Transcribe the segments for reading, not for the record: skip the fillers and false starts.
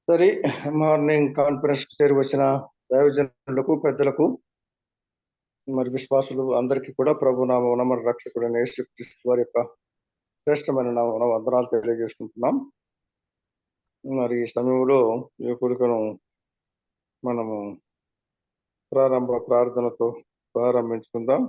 సరే, morning conference చేరి వచ్చిన దైవజనులకు, పెద్దలకు, మరి విశ్వాసులు అందరికీ కూడా ప్రభు నామమున మన రక్షకుడైన యేసుక్రీస్తు వారి యొక్క శ్రేష్టమైన నామమున వందనాలు తెలియజేసుకుంటున్నాం. మరి ఈ సమయంలో ఈ కూడికను మనము ప్రారంభ ప్రార్థనతో ప్రారంభించుకుందాం.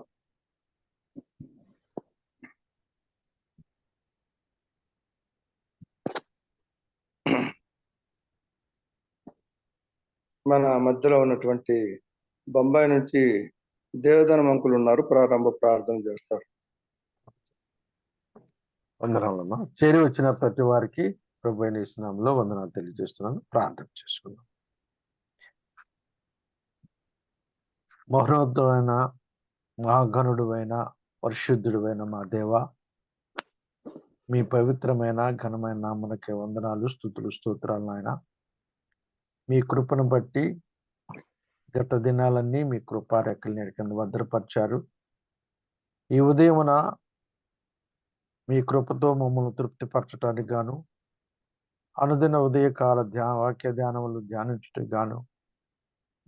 మన మధ్యలో ఉన్నటువంటి బొంబాయి నుంచి దేవదానం అంకులు ఉన్నారు, ప్రారంభ ప్రార్థన చేస్తారు. వందనాలమ్మా. చేరి వచ్చిన ప్రతి వారికి ప్రభు అయిన యేసు నామములో వందనాలు తెలియజేస్తున్నాను. ప్రార్థన చేసుకుందాం. మహోన్నతుడైన మహాగణుడువైన పరిశుద్ధుడువైన మా దేవ, మీ పవిత్రమైన ఘనమైన నామమునకే వందనాలు, స్తుతులు, స్తోత్రాలు నాయన. మీ కృపను బట్టి గత దినాలన్నీ మీ కృపారెక్కల నీడ కింద భద్రపరిచారు. ఈ ఉదయమున మీ కృపతో మమ్మల్ని తృప్తిపరచడానికి గాను, అనుదిన ఉదయకాల వాక్య ధ్యానములు ధ్యానించుటకు గాను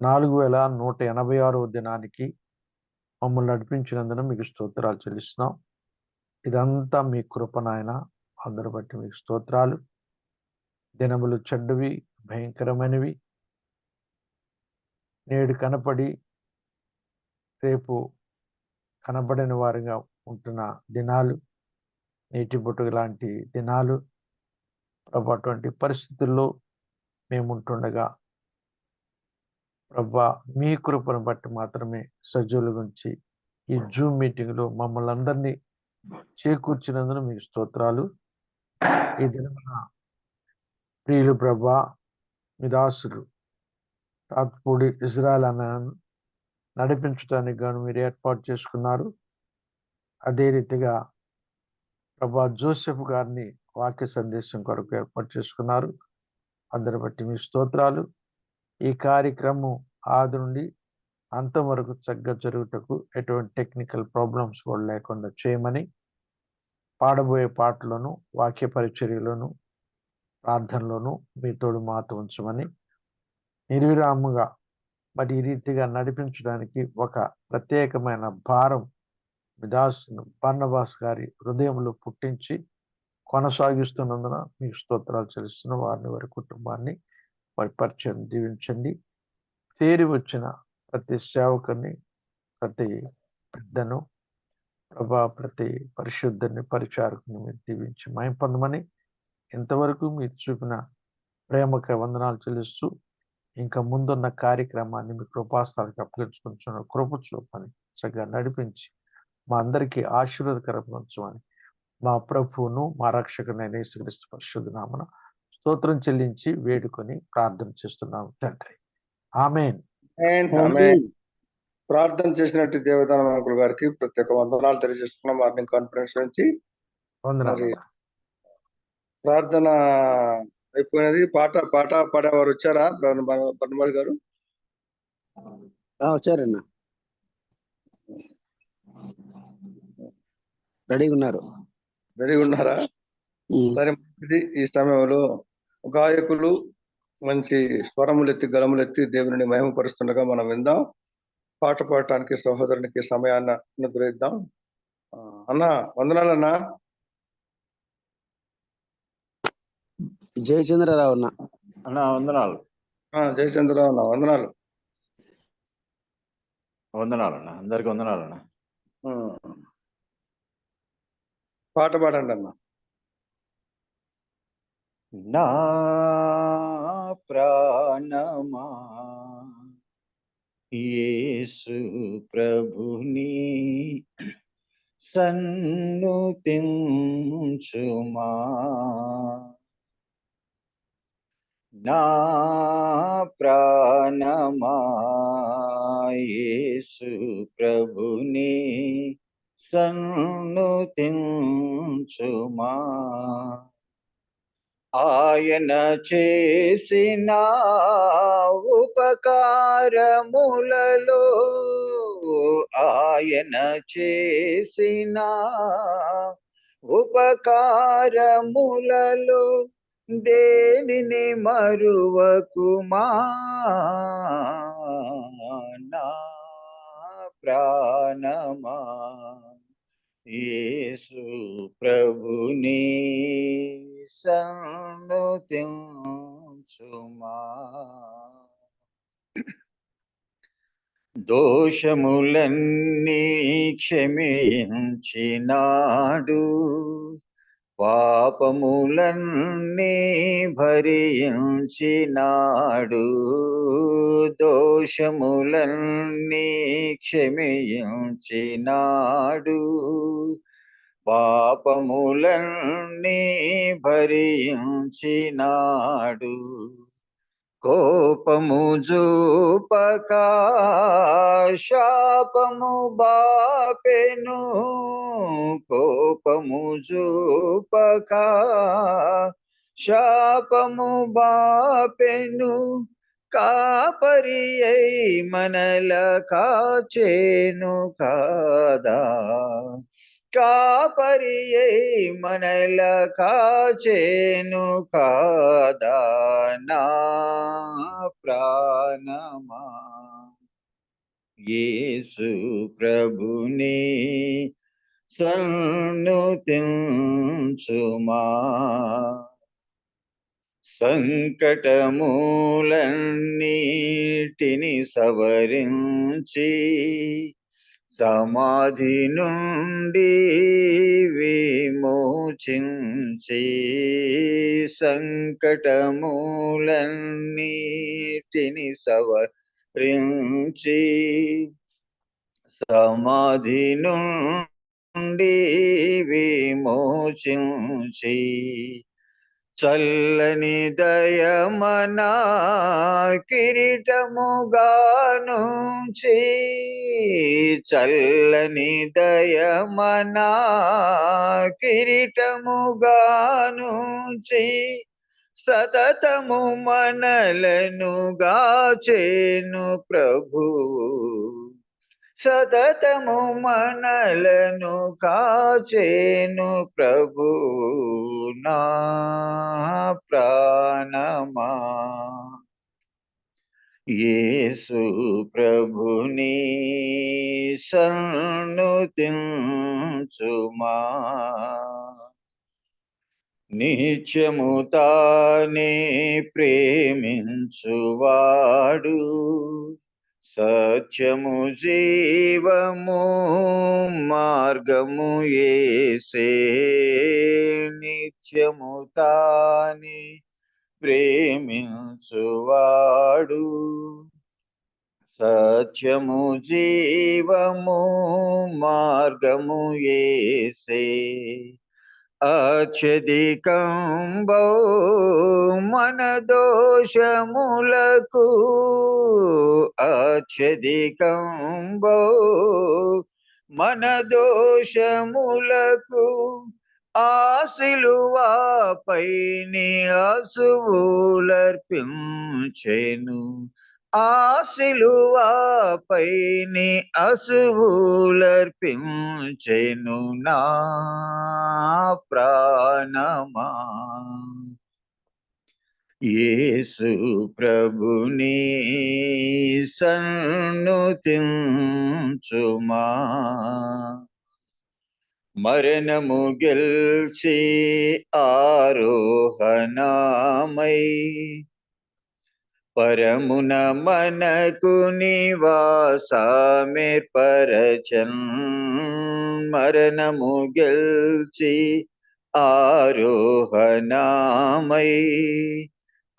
4186వ దినానికి మమ్మల్ని నడిపించినందున మీకు స్తోత్రాలు చెల్లిస్తున్నాం. ఇదంతా మీ కృప నాయన. అందరు బట్టి మీకు స్తోత్రాలు. దినములు చెడ్డవి, భయంకరమైనవి, నేడు కనపడి రేపు కనబడని వారిగా ఉంటున్న దినాలు, నీటి బొట్టుగు లాంటి దినాలు ప్రభు. అటువంటి పరిస్థితుల్లో మేము ఉంటుండగా ప్రభా, మీ కృపను బట్టి మాత్రమే సజీవుల గురించి ఈ జూమ్ మీటింగ్లో మమ్మల్ని అందరినీ చేకూర్చినందున మీకు స్తోత్రాలు. ఈ దినమున ప్రియులు ప్రభా, మీ దాసుడు రాత్పూడి ఇజ్రాయల్ అన్న నడిపించడానికి గాను మీరు ఏర్పాటు చేసుకున్నారు. అదే రీతిగా ప్రభా జోసెఫ్ గారిని వాక్య సందేశం కొరకు ఏర్పాటు చేసుకున్నారు. అందరి బట్టి మీ స్తోత్రాలు. ఈ కార్యక్రమం ఆది నుండి అంతం వరకు చక్కగా జరుగుటకు ఎటువంటి టెక్నికల్ ప్రాబ్లమ్స్ కూడా లేకుండా చేయమని, పాడబోయే పాటలను, వాక్య పరిచర్యలను, ప్రార్థనలోను మీ తోడు మాతో ఉంచమని, నిర్విరాముగా మరి ఈ రీతిగా నడిపించడానికి ఒక ప్రత్యేకమైన భారం విదాసును బర్నబాస్ గారి హృదయంలో పుట్టించి కొనసాగిస్తున్నందున మీకు స్తోత్రాలు చెల్లిస్తున్న వారిని, వారి కుటుంబాన్ని, వారి పరిచయం దీవించండి. చేరి వచ్చిన ప్రతి సేవకుని, ప్రతి పెద్దను ప్రభా, ప్రతి పరిశుద్ధుని, పరిచారకుని మీరు దీవించి మహిమ పొందమని, ఇంతవరకు మీరు చూపిన ప్రేమక వందనాలు చెల్లిస్తూ ఇంకా ముందున్న కార్యక్రమాన్ని మీ కృపాస్థాలకు అప్పగించుకుంటున్న కృప చూపని చక్కగా నడిపించి మా అందరికీ ఆశీర్వాదకరంగా ఉంచమని మా ప్రభువును మా రక్షకునైన యేసుక్రీస్తు పరిశుద్ధ నామమున స్తోత్రం చెల్లించి వేడుకొని ప్రార్థన చేస్తున్నాము తండ్రి. ఆమేన్. ప్రార్థన చేసినట్టు దేవదానం అంకుల్ గారికి ప్రత్యేక వందనాలు తెలియజేసుకున్నాం. మార్నింగ్ కాన్ఫరెన్స్ నుంచి వందనాలు. ప్రార్థన అయిపోయినది. పాట పాడేవారు వచ్చారా బర్నబాస్ గారు? వచ్చారన్న, రెడీగా ఉన్నారా? సరే, ఈ సమయంలో గాయకులు మంచి స్వరములెత్తి గలములెత్తి దేవుని మహిమపరుస్తుండగా మనం విందాం. పాట పాడటానికి సహోదరునికి సమయాన్ని అనుగ్రహిద్దాం. అన్న వందనాలన్నా. జయచంద్రరావు అన్న వందనాలు. జయచంద్రరావు అన్న వందనాలు. వందనాలన్న, అందరికి వందనాలన్న. పాట పాడండి అన్న. నా ప్రాణమా యేసు ప్రభుని సన్నుతించుమా, నా ప్రాణమా యేసు ప్రభుని సన్నుతించుమా, ఆయన చేసిన ఉపకారములలో, ఆయన చేసిన ఉపకారములలో దేనిని మరువకుమా నా ప్రాణమా యేసు ప్రభుని సన్నుతించుమా. దోషములన్నీ క్షమించినాడు, పాపములన్నీ భరించినాడు. దోషములన్నీ క్షమించినాడు, పాపములన్నీ భరించినాడు. కోపము జూపక శాపము బాపెను, కోపము జూపక శాపము బాపెను. కాపరి అయి మనల కాచేను కాదా, కాపరి అయి మనల కాచేను కాదా నా ప్రాణమా. యేసు ప్రభుని సన్నుతించుమా. సంకటములన్నిటిని సవరించి సమాధి నుండి విమోచించి, సంకటములన్నిటిని సవరించి సమాధి నుండి విమోచించి, చల్లని దయమనా కిరీటముగా నుంచి, చల్లని దయమనా కిరీటముగా నుంచి, సతతము మనలను గాచేను ప్రభువు, సతతము మనలను కాచేను ప్రభువు నా ప్రాణమా. యేసు ప్రభుని సన్నుతించుమా. నిత్యము తానే ప్రేమించువాడు, సత్యము జీవము మార్గము యేసే. నిత్యము తానే ప్రేమించువాడు, సత్యము జీవము మార్గము యేసే. అత్యధికంబో మన దోషములకు, అత్యధికంబో మన దోషములకు, ఆ సిలువపైని అసువులర్పించెను, ఆ సిలువపైని అసువులర్పించెను నా ప్రాణమా. యేసు ప్రభుని సన్నుతించుమా. మరణము గెల్చి ఆరోహణమై పరమున మనకు నివాసమేర్పరచన్. మరణము గెల్చి ఆరోహణమై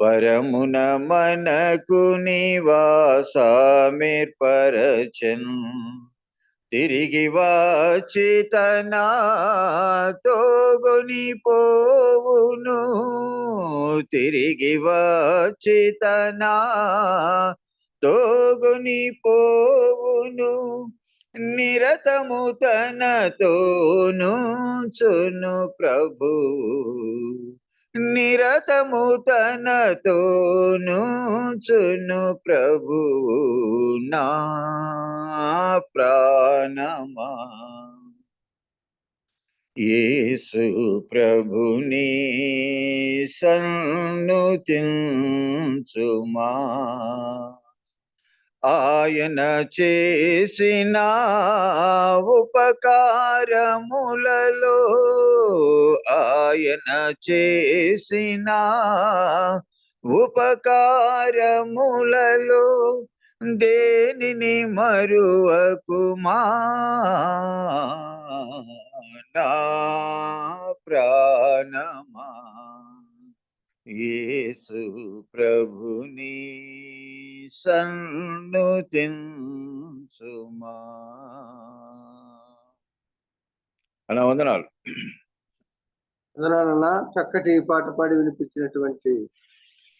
పరమున మనకు నివాసమేర్పరచన్. తిరిగి వచ్చి తనతో కొనిపోవును, తిరిగి వచ్చి తనతో కొనిపోవును. నిరతము తనతోను చును ప్రభువు, నిరతము తనతోను చును ప్రభువు నా ప్రాణమా. యేసు ప్రభుని సన్నుతించుమా. ఆయన చేసిన ఉపకారములలో, ఆయన చేసిన ఉపకారములలో దేనిని మరువకుమా. నా ప్రాణమా యేసు ప్రభుని సన్నుతించుమా. అలా వందనాలు. వందనాలన్నా, చక్కటి పాట పాడి వినిపించినటువంటి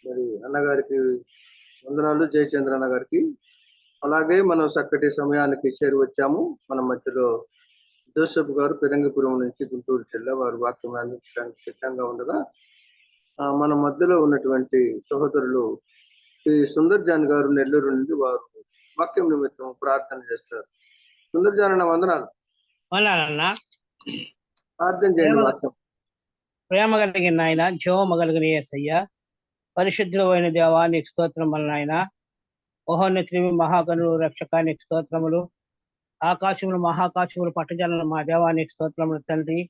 మరి అన్నగారికి వందనాలు, జయచంద్ర అన్న గారికి. అలాగే మనం చక్కటి సమయానికి చేరి వచ్చాము. మన మధ్యలో జోసెఫ్ గారు పెరంగిపురం నుంచి గుంటూరు జిల్లా, వారు వాక్యం అందించడానికి సిద్ధంగా ఉండగా మన మధ్యలో ఉన్నటువంటి సహోదరులు శ్రీ సుందర్ జాన్ గారు నెల్లూరు నుండి వారు వాక్యం నిమిత్తం ప్రార్థన చేస్తారు. సుందర్ జాన్ అన్న వందనాలు. ప్రార్థన చేయండి. వాక్యం. ప్రేమ కలిగిన ఆయన, జీవము కలిగిన యేసయ్య, పరిశుద్ధుడు అయిన దేవా నీకు స్తోత్రములు నాయన. మహోన్నతుడివి, మహాగణుడు, రక్షకానికి స్తోత్రములు. ఆకాశములు మహాకాశములు పట్టజలను మా దేవానికి స్తోత్రములు తండ్రి.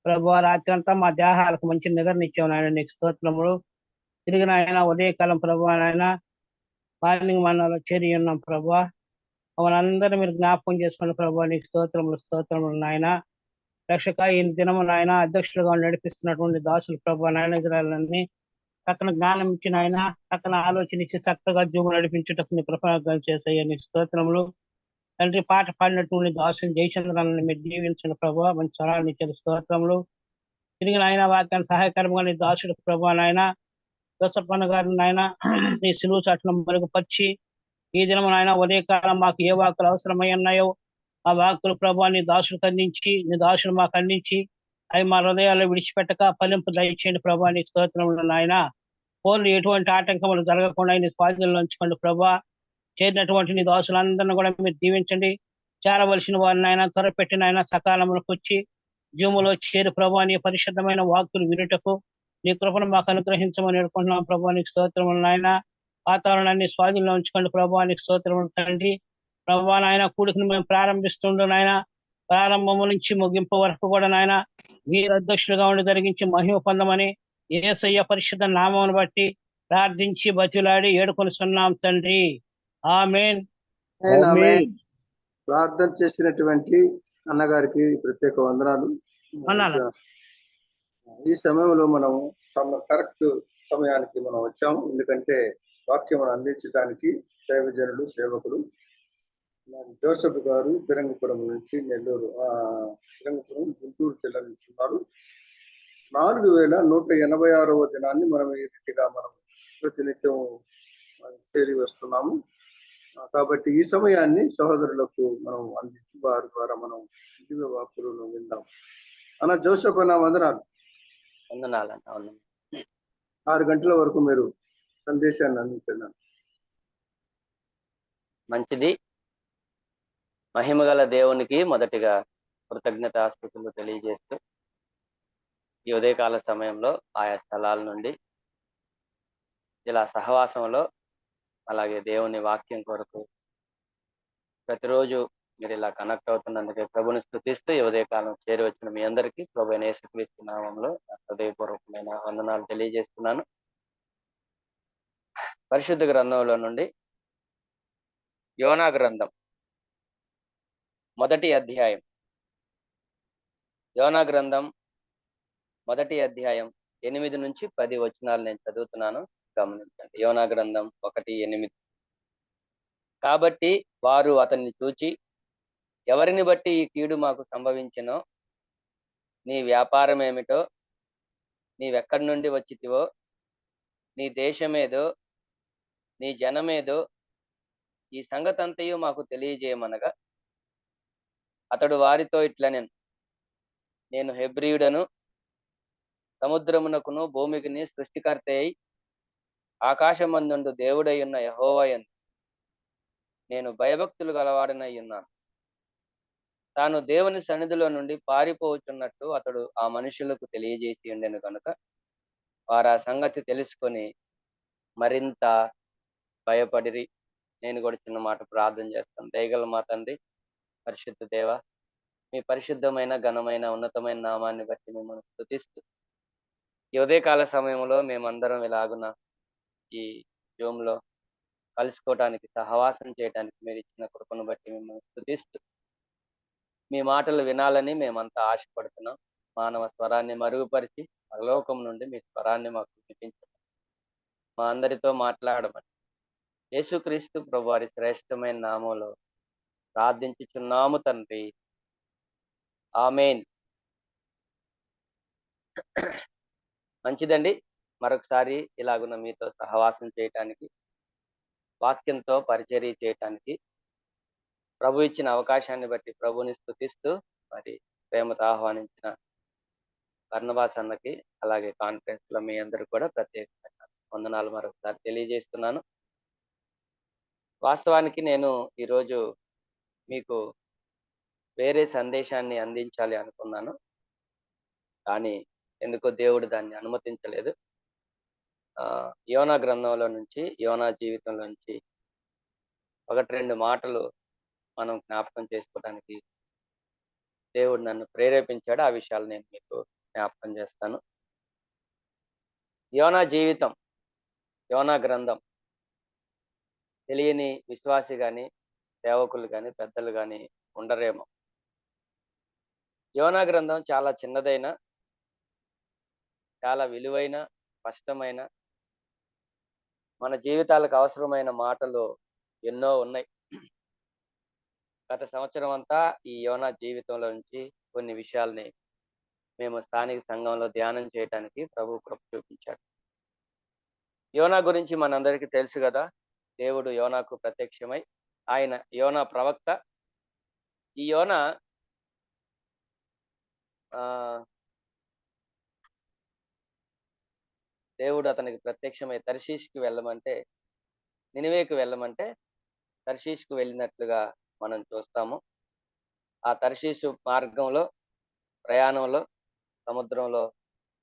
ప్రభు, రాత్రి అంతా మా దేహాలకు మంచి నిద్రనిచ్చావు నాయన, నీకు స్తోత్రములు. తిరిగి నాయన ఉదయకాలం ప్రభు నాయన మార్నింగ్ మనలో చేరి ఉన్నాం ప్రభు. మనందరూ మీరు జ్ఞాపకం చేసుకోండి ప్రభు, నీకు స్తోత్రములు నాయన. రక్షక, ఈ దినము నాయన అధ్యక్షులుగా నడిపిస్తున్నటువంటి దాసులు ప్రభు నాయన, ఇజ్రాయెల్ని చక్కని జ్ఞానం ఇచ్చిన ఆయన, చక్కని ఆలోచన ఇచ్చి చక్కగా జీవులు నడిపించుటకు నీ కృపణ చేసాయి నీకు స్తోత్రములు తండ్రి. పాట పాడినటువంటి దాసుని జయచంద్రాలను మీరు దీవించిన ప్రభు, మంచి స్వరాన్ని ఇచ్చిన స్తోత్రములు. తిరిగి నాయన వాక్యాన్ని సహాయకరంగా నీ దాసుడు ప్రభు నాయన దోసప్పన్న గారు నాయన నీ సిలువు చాటును మరుగుపరిచి ఈ దినము నాయన ఉదయకాలం మాకు ఏ వాక్కులు అవసరమై ఉన్నాయో ఆ వాక్కులు ప్రభు నీ దాసులకు అందించి, నీ దాసులు మాకు అందించి అవి మా హృదయాల్లో విడిచిపెట్టక ఫలింపు దయచేయండి ప్రభు, నీ స్తోత్రములు నాయన. ఫోన్లు ఎటువంటి ఆటంకములు జరగకుండా నీ స్వాధీనంలో ఉంచుకోండి ప్రభు. చేరినటువంటి నీ దాసులందరినీ కూడా మీరు దీవించండి. చేరవలసిన వారిని ఆయన త్వరపెట్టిన ఆయన సకాలంలోకి వచ్చి జీవములో చేరి ప్రభు నీ పరిశుద్ధమైన వాక్కులు వినుటకు నీ కృపను మాకు అనుగ్రహించమని వేడుకుంటున్నాం ప్రభు, నీకు స్తోత్రములు నాయన. వాతావరణాన్ని స్వాధీనంలో ఉంచుకోండి ప్రభు, నీకు స్తోత్రములు తండ్రి. ప్రభు నాయన కూడికను మేము ప్రారంభిస్తుండో నాయన, ప్రారంభము నుంచి ముగింపు వరకు కూడా నాయన మీరు అధ్యక్షులుగా ఉండి జరిగించి మహిమ పొందమని యేసయ్య పరిశుద్ధ నామమును బట్టి ప్రార్థించి బతిలాడి ఏడుకొనిస్తున్నాం తండ్రి. ఆమేన్. ప్రార్థన చేసినటువంటి అన్నగారికి ప్రత్యేక వందనాలు. ఈ సమయంలో మనం కరెక్ట్ సమయానికి మనం వచ్చాము. ఎందుకంటే వాక్యం అందించడానికి దైవజనులు, సేవకులు జోసెఫ్ గారు పెరంగిపురం నుంచి నెల్లూరు, పెరంగిపురం గుంటూరు జిల్లా నుంచి ఉన్నారు. 4186వ దినాన్ని మనం ఈ రీతిగా మనం ప్రతినిత్యం చేరి వస్తున్నాము. కాబట్టి ఈ సమయాన్ని సహోదరులకు మనం అందించి వారి ద్వారా మనం దివ్య వాక్కులను విందాం. అన్న జోసెఫ్ అన్న వందనాలు. 6 గంటల వరకు మీరు సందేశాన్ని అందించండి. మంచిది. మహిమగల దేవునికి మొదటిగా కృతజ్ఞతాస్తుతులు తెలియజేస్తూ ఈ ఉదయకాల సమయంలో ఆయా స్థలాల నుండి ఇలా సహవాసంలో అలాగే దేవుని వాక్యం కొరకు ప్రతిరోజు మీరు ఇలా కనెక్ట్ అవుతున్నందుకే ప్రభుని స్తుతిస్తూ ఈ ఉదయకాలం చేరి వచ్చిన మీ అందరికీ ప్రభు అయిన యేసుక్రీస్తు నామములో హృదయపూర్వకమైన వందనాలు తెలియజేస్తున్నాను. పరిశుద్ధ గ్రంథంలో నుండి యోనా గ్రంథం 1వ అధ్యాయం. యోనా గ్రంథం 1వ అధ్యాయం 8 నుంచి 10 వచనాలు నేను చదువుతున్నాను, గమనించండి. యోనా గ్రంథం 1:8. కాబట్టి వారు అతన్ని చూచి, ఎవరిని బట్టి ఈ కీడు మాకు సంభవించినో, నీ వ్యాపారం ఏమిటో, నీవెక్కడి నుండి వచ్చితివో, నీ దేశమేదో, నీ జనమేదో, ఈ సంగతంతయు మాకు తెలియజేయమనగా అతడు వారితో ఇట్లనెను, నేను హెబ్రీయుడను, సముద్రమునకును భూమికిని సృష్టికర్త అయి ఆకాశమందుండు దేవుడై ఉన్న యెహోవాయందు నేను భయభక్తులు గలవాడనై ఉన్నాను. తాను దేవుని సన్నిధిలో నుండి పారిపోవచ్చున్నట్టు అతడు ఆ మనుషులకు తెలియజేసి ఉండెను కనుక వారు ఆ సంగతి తెలుసుకొని మరింత భయపడిరి. నేను కూడా చిన్న మాట ప్రార్థన చేస్తాను. దయగల మా తండ్రి, పరిశుద్ధ దేవ, మీ పరిశుద్ధమైన, ఘనమైన, ఉన్నతమైన నామాన్ని బట్టి మిమ్మల్ని స్తుతిస్తూ, ఈ ఉదయకాల సమయంలో మేమందరం ఇలాగున ఈ జూమ్‌లో కలుసుకోవటానికి, సహవాసం చేయటానికి మీరు ఇచ్చిన కృపను బట్టి మిమ్మల్ని స్తుతిస్తూ, మీ మాటలు వినాలని మేమంతా ఆశపడుతున్నాం. మానవ స్వరాన్ని మరుగుపరిచి పరలోకం నుండి మీ స్వరాన్ని మాకు వినిపించండి. మా అందరితో మాట్లాడమని యేసుక్రీస్తు ప్రభువారి శ్రేష్టమైన నామంలో ప్రార్థించుచున్నాము తండ్రి. ఆమేన్. మంచిదండి. మరొకసారి ఇలాగున మీతో సహవాసం చేయటానికి, వాక్యంతో పరిచర్య చేయటానికి ప్రభు ఇచ్చిన అవకాశాన్ని బట్టి ప్రభుని స్తుతిస్తూ, మరి ప్రేమతో ఆహ్వానించిన బర్నబాస్ అన్నకి, అలాగే కాన్ఫరెన్స్ లో మీ అందరూ కూడా ప్రత్యేకమైన వందనాలు మరొకసారి తెలియజేస్తున్నాను. వాస్తవానికి నేను ఈరోజు మీకు వేరే సందేశాన్ని అందించాలి అనుకున్నాను, కానీ ఎందుకో దేవుడు దాన్ని అనుమతించలేదు. యోనా గ్రంథంలో నుంచి, యోనా జీవితంలో నుంచి 1-2 మాటలు మనం జ్ఞాపకం చేసుకోవడానికి దేవుడు నన్ను ప్రేరేపించాడు. ఆ విషయాలు నేను మీకు జ్ఞాపకం చేస్తాను. యోనా జీవితం, యోనా గ్రంథం తెలియని విశ్వాసి గాని, సేవకులు గాని, పెద్దలు గాని ఉండరేమో. యోనా గ్రంథం చాలా చిన్నదైన, చాలా విలువైన, స్పష్టమైన, మన జీవితాలకు అవసరమైన మాటలు ఎన్నో ఉన్నాయి. గత సంవత్సరం అంతా ఈ యోనా జీవితంలో నుంచి కొన్ని విషయాల్ని మేము స్థానిక సంఘంలో ధ్యానం చేయడానికి ప్రభు కృప చూపించాడు. యోనా గురించి మనందరికీ తెలుసు కదా. దేవుడు యోనాకు ప్రత్యక్షమై, ఆయన యోనా ప్రవక్త. ఈ యోనా దేవుడు అతనికి ప్రత్యక్షమై తర్షీష్కి వెళ్ళమంటే, నినివేకు వెళ్ళమంటే తర్షీష్కు వెళ్ళినట్లుగా మనం చూస్తాము. ఆ తర్షీషు మార్గంలో, ప్రయాణంలో సముద్రంలో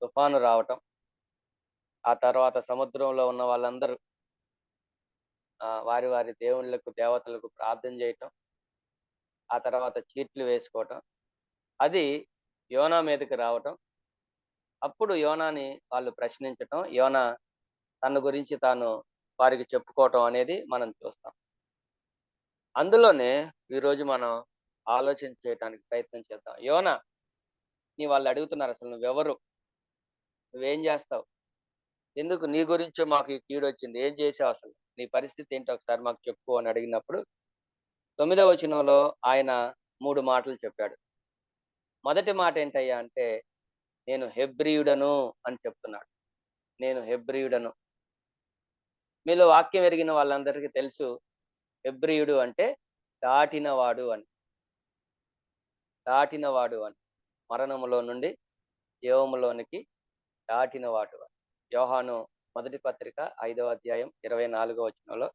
తుఫాను రావటం, ఆ తర్వాత సముద్రంలో ఉన్న వాళ్ళందరూ వారి వారి దేవుళ్ళకు, దేవతలకు ప్రార్థన చేయటం, ఆ తర్వాత చీట్లు వేసుకోవటం, అది యోనా మీదకి రావటం. అప్పుడు యోనాని వాళ్ళు ప్రశ్నించటం, యోనా తన గురించి తాను వారికి చెప్పుకోవటం అనేది మనం చూస్తాం. అందులోనే ఈరోజు మనం ఆలోచన చేయడానికి ప్రయత్నం చేద్దాం. యోనా, వాళ్ళు అడుగుతున్నారు, అసలు నువ్వెవరు, నువ్వేం చేస్తావు, ఎందుకు నీ గురించే మాకు ఈ కీడు వచ్చింది, ఏం చేసావు, అసలు నీ పరిస్థితి ఏంటో ఒకసారి మాకు చెప్పు అని అడిగినప్పుడు 9వ వచనంలో ఆయన 3 మాటలు చెప్పాడు. మొదటి మాట ఏంటయ్యా అంటే, నేను హెబ్రీయుడను అని చెప్తున్నాడు. నేను హెబ్రీయుడను. మీలో వాక్యం ఎరిగిన వాళ్ళందరికీ తెలుసు, హెబ్రీయుడు అంటే దాటినవాడు అని. దాటినవాడు అని, మరణములో నుండి జీవములోనికి దాటినవాడు అని. యోహాను మొదటి పత్రిక 5వ అధ్యాయం 24వ వచనంలో,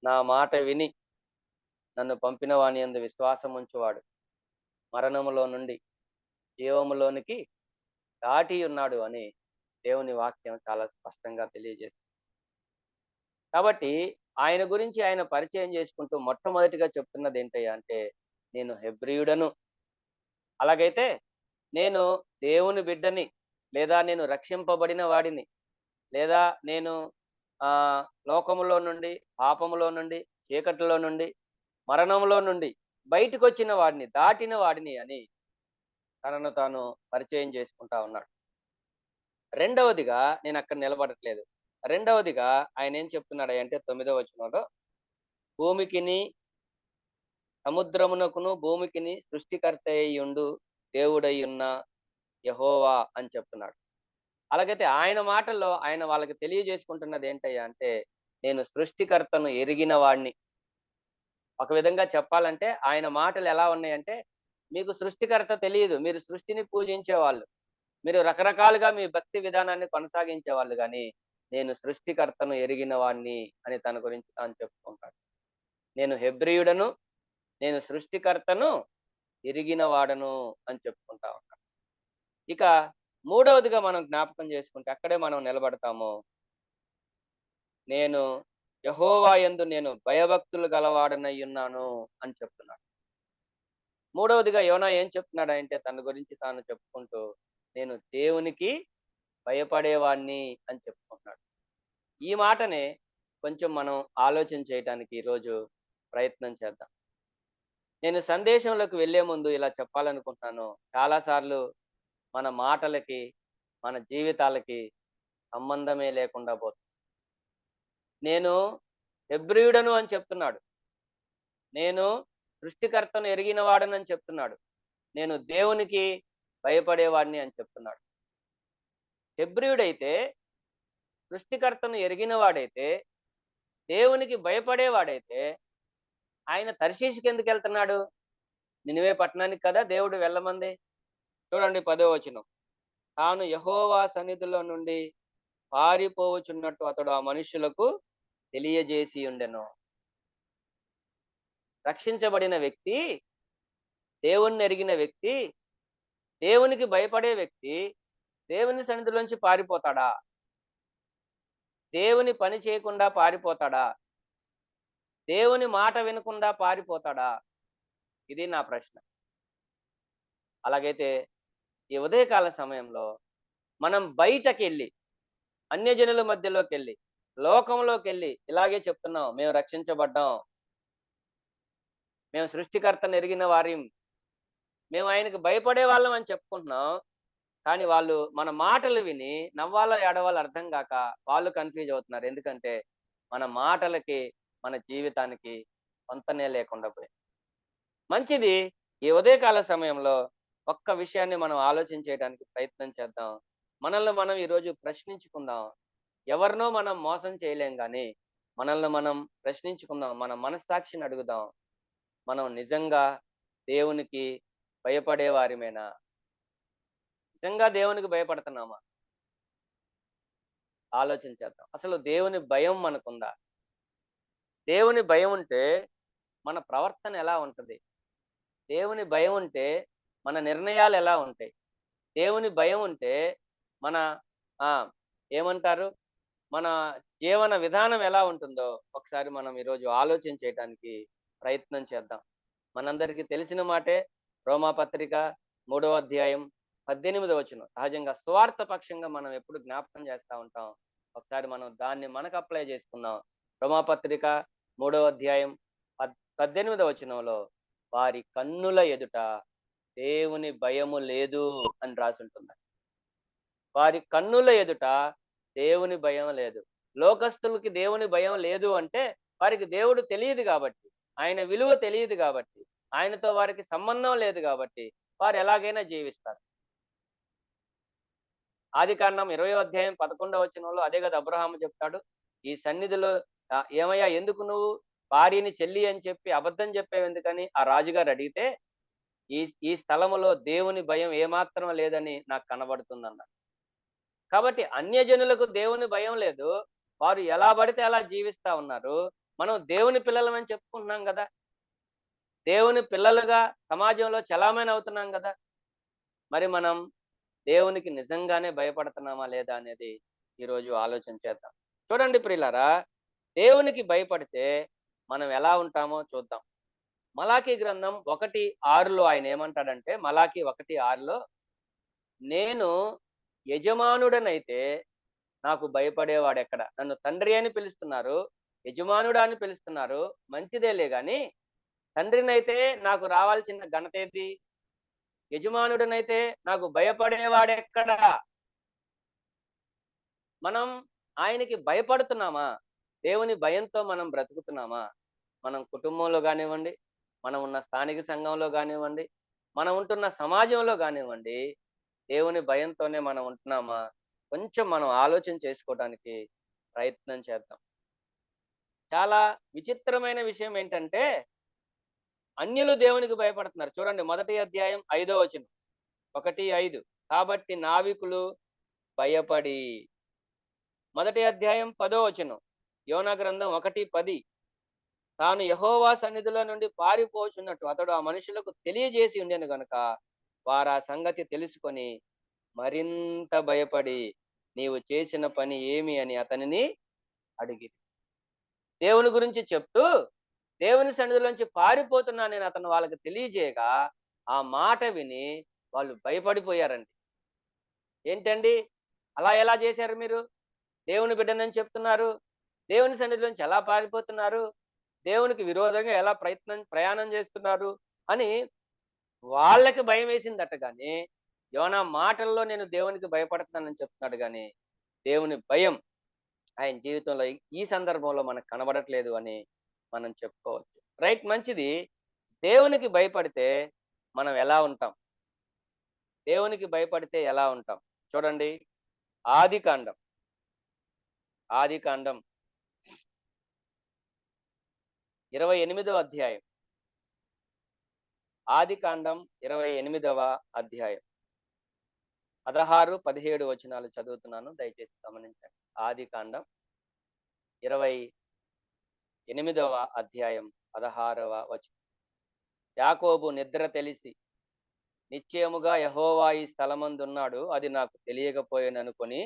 నా మాట విని నన్ను పంపిన వాని యందు విశ్వాసం ఉంచువాడు మరణములో నుండి జీవములోనికి దాటి ఉన్నాడు అని దేవుని వాక్యం చాలా స్పష్టంగా తెలియజేస్తుంది. కాబట్టి ఆయన గురించి ఆయన పరిచయం చేసుకుంటూ మొట్టమొదటిగా చెప్తున్నది ఏంటయ్యా అంటే, నేను హెబ్రీయుడను. అలాగైతే నేను దేవుని బిడ్డని, లేదా నేను రక్షింపబడిన వాడిని, లేదా నేను లోకములో నుండి, పాపములో నుండి, చీకటిలో నుండి, మరణంలో నుండి బయటకు వచ్చిన వాడిని, దాటిన వాడిని అని తనను తాను పరిచయం చేసుకుంటా ఉన్నాడు. రెండవదిగా, నేను అక్కడ నిలబడట్లేదు. రెండవదిగా ఆయన ఏం చెప్తున్నాడు అంటే 9వ వచనంలో, భూమికిని సముద్రమునకును భూమికిని సృష్టికర్త అయ్యుండు దేవుడై ఉన్న యెహోవా అని చెప్తున్నాడు. అలాగైతే ఆయన మాటల్లో ఆయన వాళ్ళకి తెలియజేసుకుంటున్నది ఏంటయ్యా అంటే, నేను సృష్టికర్తను ఎరిగిన వాడిని. ఒక విధంగా చెప్పాలంటే ఆయన మాటలు ఎలా ఉన్నాయంటే, మీకు సృష్టికర్త తెలియదు, మీరు సృష్టిని పూజించేవాళ్ళు, మీరు రకరకాలుగా మీ భక్తి విధానాన్ని కొనసాగించేవాళ్ళు, కానీ నేను సృష్టికర్తను ఎరిగిన వాడిని అని తన గురించి తాను చెప్పుకుంటాడు. నేను హెబ్రీయుడను, నేను సృష్టికర్తను ఎరిగిన వాడను అని చెప్పుకుంటా ఉంటాడు. ఇక మూడవదిగా మనం జ్ఞాపకం చేసుకుంటే అక్కడే మనం నిలబడతాము. నేను యెహోవా యందు నేను భయభక్తులు గలవాడనై ఉన్నాను అని చెప్తున్నాడు. మూడవదిగా యోనా ఏం చెప్తున్నాడంటే తన గురించి తాను చెప్పుకుంటూ నేను దేవునికి భయపడేవాడిని అని చెప్పుకుంటున్నాడు. ఈ మాటనే కొంచెం మనం ఆలోచన చేయటానికి ఈరోజు ప్రయత్నం చేద్దాం. నేను సందేశంలోకి వెళ్లే ముందు ఇలా చెప్పాలనుకుంటున్నాను. చాలాసార్లు మన మాటలకి, మన జీవితాలకి సంబంధమే లేకుండా పోతుంది. నేను హెబ్రీయుడను అని చెప్తున్నాడు. నేను సృష్టికర్తను ఎరిగిన వాడనని చెప్తున్నాడు. నేను దేవునికి భయపడేవాడిని అని చెప్తున్నాడు. హెబ్రీయుడైతే, సృష్టికర్తను ఎరిగిన వాడైతే, దేవునికి భయపడేవాడైతే ఆయన తర్షీషుకి ఎందుకు వెళ్తున్నాడు? నినివే పట్టణానికి కదా దేవుడు వెళ్ళమంది. చూడండి 10వ వచనం. తాను యెహోవా సన్నిధిలో నుండి పారిపోవచున్నట్టు అతడు ఆ మనుషులకు తెలియజేసి ఉండెను. రక్షించబడిన వ్యక్తి, దేవుణ్ణి ఎరిగిన వ్యక్తి, దేవునికి భయపడే వ్యక్తి దేవుని సన్నిధిలోంచి పారిపోతాడా? దేవుని పని చేయకుండా పారిపోతాడా? దేవుని మాట వినకుండా పారిపోతాడా? ఇది నా ప్రశ్న. అలాగైతే ఈ ఉదయకాల సమయంలో మనం బయటకెళ్ళి, అన్యజనుల మధ్యలోకెళ్ళి, లోకంలోకెళ్ళి ఇలాగే చెప్తున్నాం, మేము రక్షించబడ్డాం, మేము సృష్టికర్తను ఎరిగిన వారిం, మేము ఆయనకు భయపడే వాళ్ళం అని చెప్పుకుంటున్నాం. కానీ వాళ్ళు మన మాటలు విని నవ్వాలో ఏడవాలో అర్థం కాక వాళ్ళు కన్ఫ్యూజ్ అవుతున్నారు. ఎందుకంటే మన మాటలకి, మన జీవితానికి పొంతనే లేకుండా పోయింది. మంచిది, ఈ ఉదయకాల సమయంలో ఒక్క విషయాన్ని మనం ఆలోచించేయడానికి ప్రయత్నం చేద్దాం. మనల్ని మనం ఈరోజు ప్రశ్నించుకుందాం. ఎవరినో మనం మోసం చేయలేం కానీ మనల్ని మనం ప్రశ్నించుకుందాం. మన మనస్సాక్షిని అడుగుదాం. మనం నిజంగా దేవునికి భయపడే వారిమేనా? నిజంగా దేవునికి భయపడుతున్నామా? ఆలోచించేద్దాం. అసలు దేవుని భయం మనకుందా? దేవుని భయం ఉంటే మన ప్రవర్తన ఎలా ఉంటుంది? దేవుని భయం ఉంటే మన నిర్ణయాలు ఎలా ఉంటాయి? దేవుని భయం ఉంటే మన ఏమంటారు, మన జీవన విధానం ఎలా ఉంటుందో ఒకసారి మనం ఈరోజు ఆలోచన చేయడానికి ప్రయత్నం చేద్దాం. మనందరికీ తెలిసిన మాటే రోమాపత్రిక 3వ అధ్యాయం 18వ వచనం. సహజంగా స్వార్థ పక్షంగా మనం ఎప్పుడు జ్ఞాపకం చేస్తూ ఉంటాం. ఒకసారి మనం దాన్ని మనకు అప్లై చేసుకుందాం. రోమాపత్రిక 3వ అధ్యాయం 18వ వచనంలో వారి కన్నుల ఎదుట దేవుని భయము లేదు అని రాసి ఉంటుంది. వారి కన్నుల ఎదుట దేవుని భయం లేదు. లోకస్తులకి దేవుని భయం లేదు అంటే వారికి దేవుడు తెలియదు కాబట్టి, ఆయన విలువ తెలియదు కాబట్టి, ఆయనతో వారికి సంబంధం లేదు కాబట్టి వారు ఎలాగైనా జీవిస్తారు. ఆదికాండం 20వ అధ్యాయం 11వ వచనంలో అదే కదా అబ్రహాము చెప్తాడు. ఈ సన్నిధిలో ఏమయ్యా ఎందుకు నువ్వు భార్యని చెల్లి అని చెప్పి అబద్ధం చెప్పావు ఎందుకని ఆ రాజుగారు అడిగితే, ఈ స్థలములో దేవుని భయం ఏమాత్రం లేదని నాకు కనబడుతుందన్న. కాబట్టి అన్యజనులకు దేవుని భయం లేదు. వారు ఎలా పడితే అలా జీవిస్తా ఉన్నారు. మనం దేవుని పిల్లలమని చెప్పుకుంటున్నాం కదా, దేవుని పిల్లలుగా సమాజంలో చలామణి అవుతున్నాం కదా. మరి మనం దేవునికి నిజంగానే భయపడుతున్నామా లేదా అనేది ఈరోజు ఆలోచన చేద్దాం. చూడండి ప్రియులారా, దేవునికి భయపడితే మనం ఎలా ఉంటామో చూద్దాం. మలాకీ గ్రంథం 1:6లో ఆయన ఏమంటాడంటే, మలాకీ 1:6లో నేను యజమానుడనైతే నాకు భయపడేవాడు ఎక్కడ? నన్ను తండ్రి అని పిలుస్తున్నారు, యజమానుడా అని పిలుస్తున్నారు, మంచిదేలే గాని తండ్రినైతే నాకు రావాల్సిన ఘనత ఏది? యజమానుడనైతే నాకు భయపడేవాడెక్కడా? మనం ఆయనకి భయపడుతున్నామా? దేవుని భయంతో మనం బ్రతుకుతున్నామా? మనం కుటుంబంలో కానివ్వండి, మనం ఉన్న స్థానిక సంఘంలో కానివ్వండి, మనం ఉంటున్న సమాజంలో కానివ్వండి, దేవుని భయంతోనే మనం ఉంటున్నామా? కొంచెం మనం ఆలోచన చేసుకోవడానికి ప్రయత్నం చేద్దాం. చాలా విచిత్రమైన విషయం ఏంటంటే అన్యులు దేవునికి భయపడుతున్నారు. చూడండి 1వ అధ్యాయం 5వ వచనం, 1:5. కాబట్టి నావికులు భయపడి. 1వ అధ్యాయం 10వ వచనం, యోనా గ్రంథం 1:10. తాను యెహోవా సన్నిధిలో నుండి పారిపోచున్నట్టు అతడు ఆ మనుషులకు తెలియజేసి ఉండెను గనుక వారు ఆ సంగతి తెలుసుకొని మరింత భయపడి నీవు చేసిన పని ఏమి అని అతనిని అడిగి, దేవుని గురించి చెప్తూ దేవుని సన్నిధిలోంచి పారిపోతున్నా నేను అతను వాళ్ళకి తెలియజేయగా ఆ మాట విని వాళ్ళు భయపడిపోయారండి. ఏంటండి అలా ఎలా చేశారు మీరు? దేవుని బిడ్డనని చెప్తున్నారు, దేవుని సన్నిధిలోంచి ఎలా పారిపోతున్నారు, దేవునికి విరోధంగా ఎలా ప్రయాణం చేస్తున్నారు అని వాళ్ళకి భయం వేసిందట. కానీ యోనా మాటల్లో నేను దేవునికి భయపడుతున్నానని చెప్తున్నాడు, కానీ దేవుని భయం ఆయన జీవితంలో ఈ సందర్భంలో మనకు కనబడట్లేదు అని మనం చెప్పుకోవచ్చు. రైట్, మంచిది. దేవునికి భయపడితే మనం ఎలా ఉంటాం? దేవునికి భయపడితే ఎలా ఉంటాం? చూడండి, ఆదికాండం 28వ అధ్యాయం. ఆదికాండం 28వ అధ్యాయం 16, 17 వచనాలు చదువుతున్నాను, దయచేసి గమనించండి. ఆదికాండం 28వ అధ్యాయం 16వ వచనం. యాకోబు నిద్ర తెలిసి నిశ్చయముగా యెహోవా ఈ స్థలమందున్నాడు, అది నాకు తెలియకపోయాననుకొని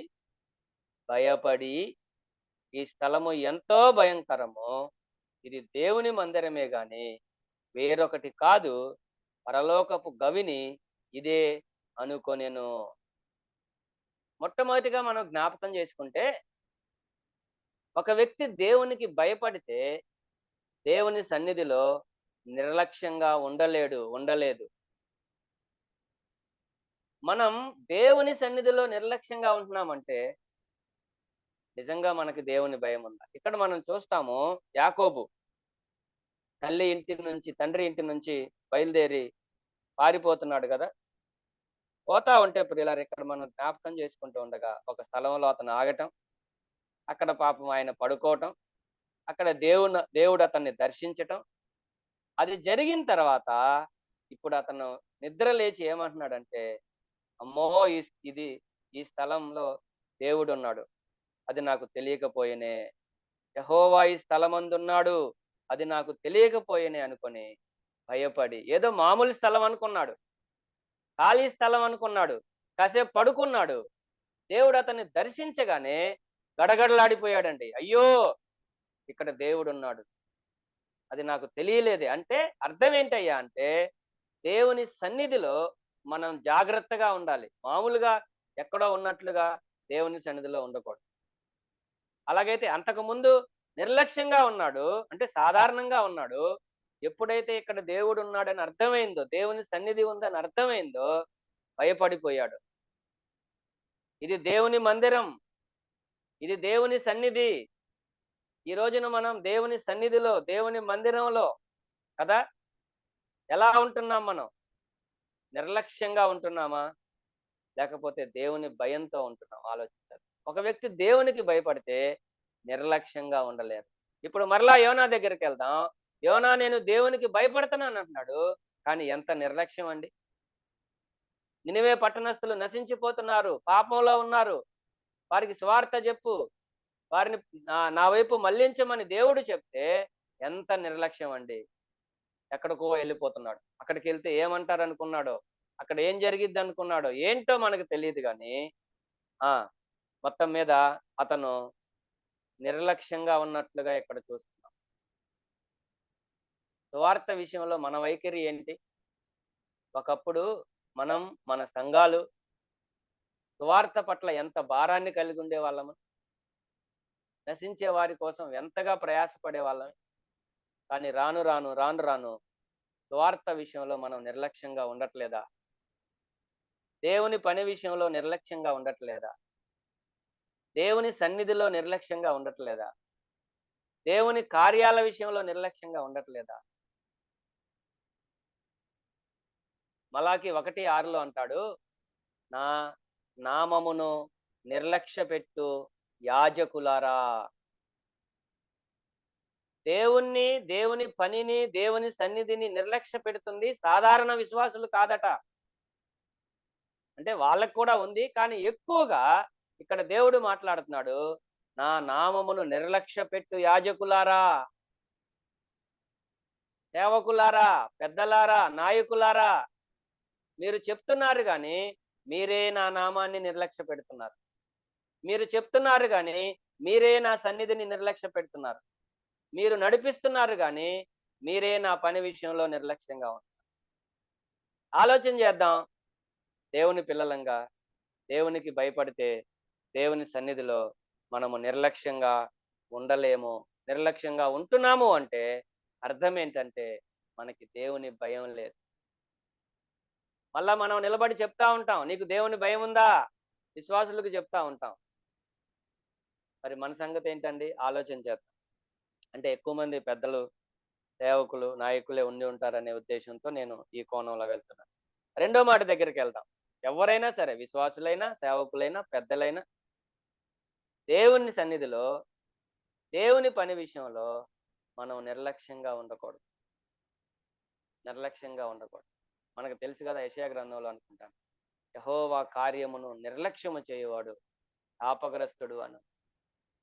భయపడి, ఈ స్థలము ఎంతో భయంకరము, ఇది దేవుని మందిరమే గాని వేరొకటి కాదు, పరలోకపు గవిని ఇదే అనుకొనెను. మొట్టమొదటిగా మనం జ్ఞాపకం చేసుకుంటే, ఒక వ్యక్తి దేవునికి భయపడితే దేవుని సన్నిధిలో నిర్లక్ష్యంగా ఉండలేదు. మనం దేవుని సన్నిధిలో నిర్లక్ష్యంగా ఉంటున్నామంటే నిజంగా మనకి దేవుని భయం ఉందా? ఇక్కడ మనం చూస్తాము, యాకోబు తండ్రి ఇంటి నుంచి బయలుదేరి పారిపోతున్నాడు కదా. పోతా ఉంటే ప్రియులారు, ఇక్కడ మనం జ్ఞాపకం చేసుకుంటూ ఉండగా ఒక స్థలంలో అతను ఆగటం, అక్కడ పాపం ఆయన పడుకోవటం, అక్కడ దేవుడు అతన్ని దర్శించటం. అది జరిగిన తర్వాత ఇప్పుడు అతను నిద్ర లేచి ఏమంటున్నాడంటే, అమ్మో ఈ స్థలంలో దేవుడు ఉన్నాడు, అది నాకు తెలియకపోయేనే. యెహోవా ఈ స్థలమందున్నాడు, అది నాకు తెలియకపోయేనే అనుకొని భయపడి, ఏదో మామూలు స్థలం అనుకున్నాడు, ఖాళీ స్థలం అనుకున్నాడు, కాసేపు పడుకున్నాడు. దేవుడు అతన్ని దర్శించగానే గడగడలాడిపోయాడండి. అయ్యో, ఇక్కడ దేవుడు ఉన్నాడు, అది నాకు తెలియలేదే. అంటే అర్థం ఏంటయ్యా అంటే, దేవుని సన్నిధిలో మనం జాగ్రత్తగా ఉండాలి. మామూలుగా ఎక్కడో ఉన్నట్లుగా దేవుని సన్నిధిలో ఉండకూడదు. అలాగైతే అంతకుముందు నిర్లక్ష్యంగా ఉన్నాడు, అంటే సాధారణంగా ఉన్నాడు. ఎప్పుడైతే ఇక్కడ దేవుడు ఉన్నాడని అర్థమైందో, దేవుని సన్నిధి ఉందని అర్థమైందో, భయపడిపోయాడు. ఇది దేవుని మందిరం, ఇది దేవుని సన్నిధి. ఈ రోజున మనం దేవుని సన్నిధిలో, దేవుని మందిరంలో కదా ఎలా ఉంటున్నాం? మనం నిర్లక్ష్యంగా ఉంటున్నామా, లేకపోతే దేవుని భయంతో ఉంటున్నాం? ఆలోచించాలి. ఒక వ్యక్తి దేవునికి భయపడితే నిర్లక్ష్యంగా ఉండలేరు. ఇప్పుడు మరలా యోనా దగ్గరికి వెళ్దాం. యోనా నేను దేవునికి భయపడుతున్నాను అంటున్నాడు, కానీ ఎంత నిర్లక్ష్యం అండి. నినివే పట్టణస్థులు నశించిపోతున్నారు, పాపంలో ఉన్నారు, వారికి సువార్త చెప్పు, వారిని నా వైపు మళ్లించమని దేవుడు చెప్తే ఎంత నిర్లక్ష్యం అండి. ఎక్కడికో వెళ్ళిపోతున్నాడు. అక్కడికి వెళ్తే ఏమంటారు అనుకున్నాడో, అక్కడ ఏం జరిగిద్ది అనుకున్నాడో ఏంటో మనకు తెలియదు. కానీ మొత్తం మీద అతను నిర్లక్ష్యంగా ఉన్నట్లుగా ఇక్కడ చూస్తున్నాం. సువార్త విషయంలో మన వైఖరి ఏంటి? ఒకప్పుడు మన సంఘాలు సువార్త పట్ల ఎంత భారాన్ని కలిగి ఉండే వాళ్ళము, నశించే వారి కోసం ఎంతగా ప్రయాసపడే వాళ్ళమే. కానీ రాను రాను సువార్త విషయంలో మనం నిర్లక్ష్యంగా ఉండట్లేదా? దేవుని పని విషయంలో నిర్లక్ష్యంగా ఉండట్లేదా? దేవుని సన్నిధిలో నిర్లక్ష్యంగా ఉండట్లేదా? దేవుని కార్యాల విషయంలో నిర్లక్ష్యంగా ఉండట్లేదా? మలాకి 1:6 అంటాడు, నా నామమును నిర్లక్ష్య పెట్టు యాజకులారా. దేవుని పనిని, దేవుని సన్నిధిని నిర్లక్ష్య పెడుతుంది సాధారణ విశ్వాసులు కాదట. అంటే వాళ్ళకు కూడా ఉంది, కానీ ఎక్కువగా ఇక్కడ దేవుడు మాట్లాడుతున్నాడు, నా నామమును నిర్లక్ష్య పెట్టు యాజకులారా, సేవకులారా, పెద్దలారా, నాయకులారా, మీరు చెప్తున్నారు కానీ మీరే నా నామాన్ని నిర్లక్ష్య పెడుతున్నారు. మీరు చెప్తున్నారు కానీ మీరే నా సన్నిధిని నిర్లక్ష్య పెడుతున్నారు. మీరు నడిపిస్తున్నారు కానీ మీరే నా పని విషయంలో నిర్లక్ష్యంగా ఉన్నారు. ఆలోచన చేద్దాం. దేవుని పిల్లలంగా దేవునికి భయపడితే దేవుని సన్నిధిలో మనము నిర్లక్ష్యంగా ఉండలేము. నిర్లక్ష్యంగా ఉంటున్నాము అంటే అర్థం ఏంటంటే మనకి దేవుని భయం లేదు. మళ్ళా మనం నిలబడి చెప్తా ఉంటాం, నీకు దేవుని భయం ఉందా? విశ్వాసులకు చెప్తా ఉంటాం. మరి మన సంగతి ఏంటండి? ఆలోచన చేద్దాం. అంటే ఎక్కువ మంది పెద్దలు, సేవకులు, నాయకులే ఉండి ఉంటారనే ఉద్దేశంతో నేను ఈ కోణంలో వెళ్తున్నాను. రెండో మాట దగ్గరికి వెళ్దాం. ఎవరైనా సరే, విశ్వాసులైనా, సేవకులైనా, పెద్దలైనా, దేవుని సన్నిధిలో దేవుని పని విషయంలో మనం నిర్లక్ష్యంగా ఉండకూడదు. నిర్లక్ష్యంగా ఉండకూడదు. మనకు తెలుసు కదా, యెషయా గ్రంథంలో అనుకుంటాను, యెహోవా కార్యమును నిర్లక్ష్యము చేయువాడు శాపగ్రస్తుడు అని.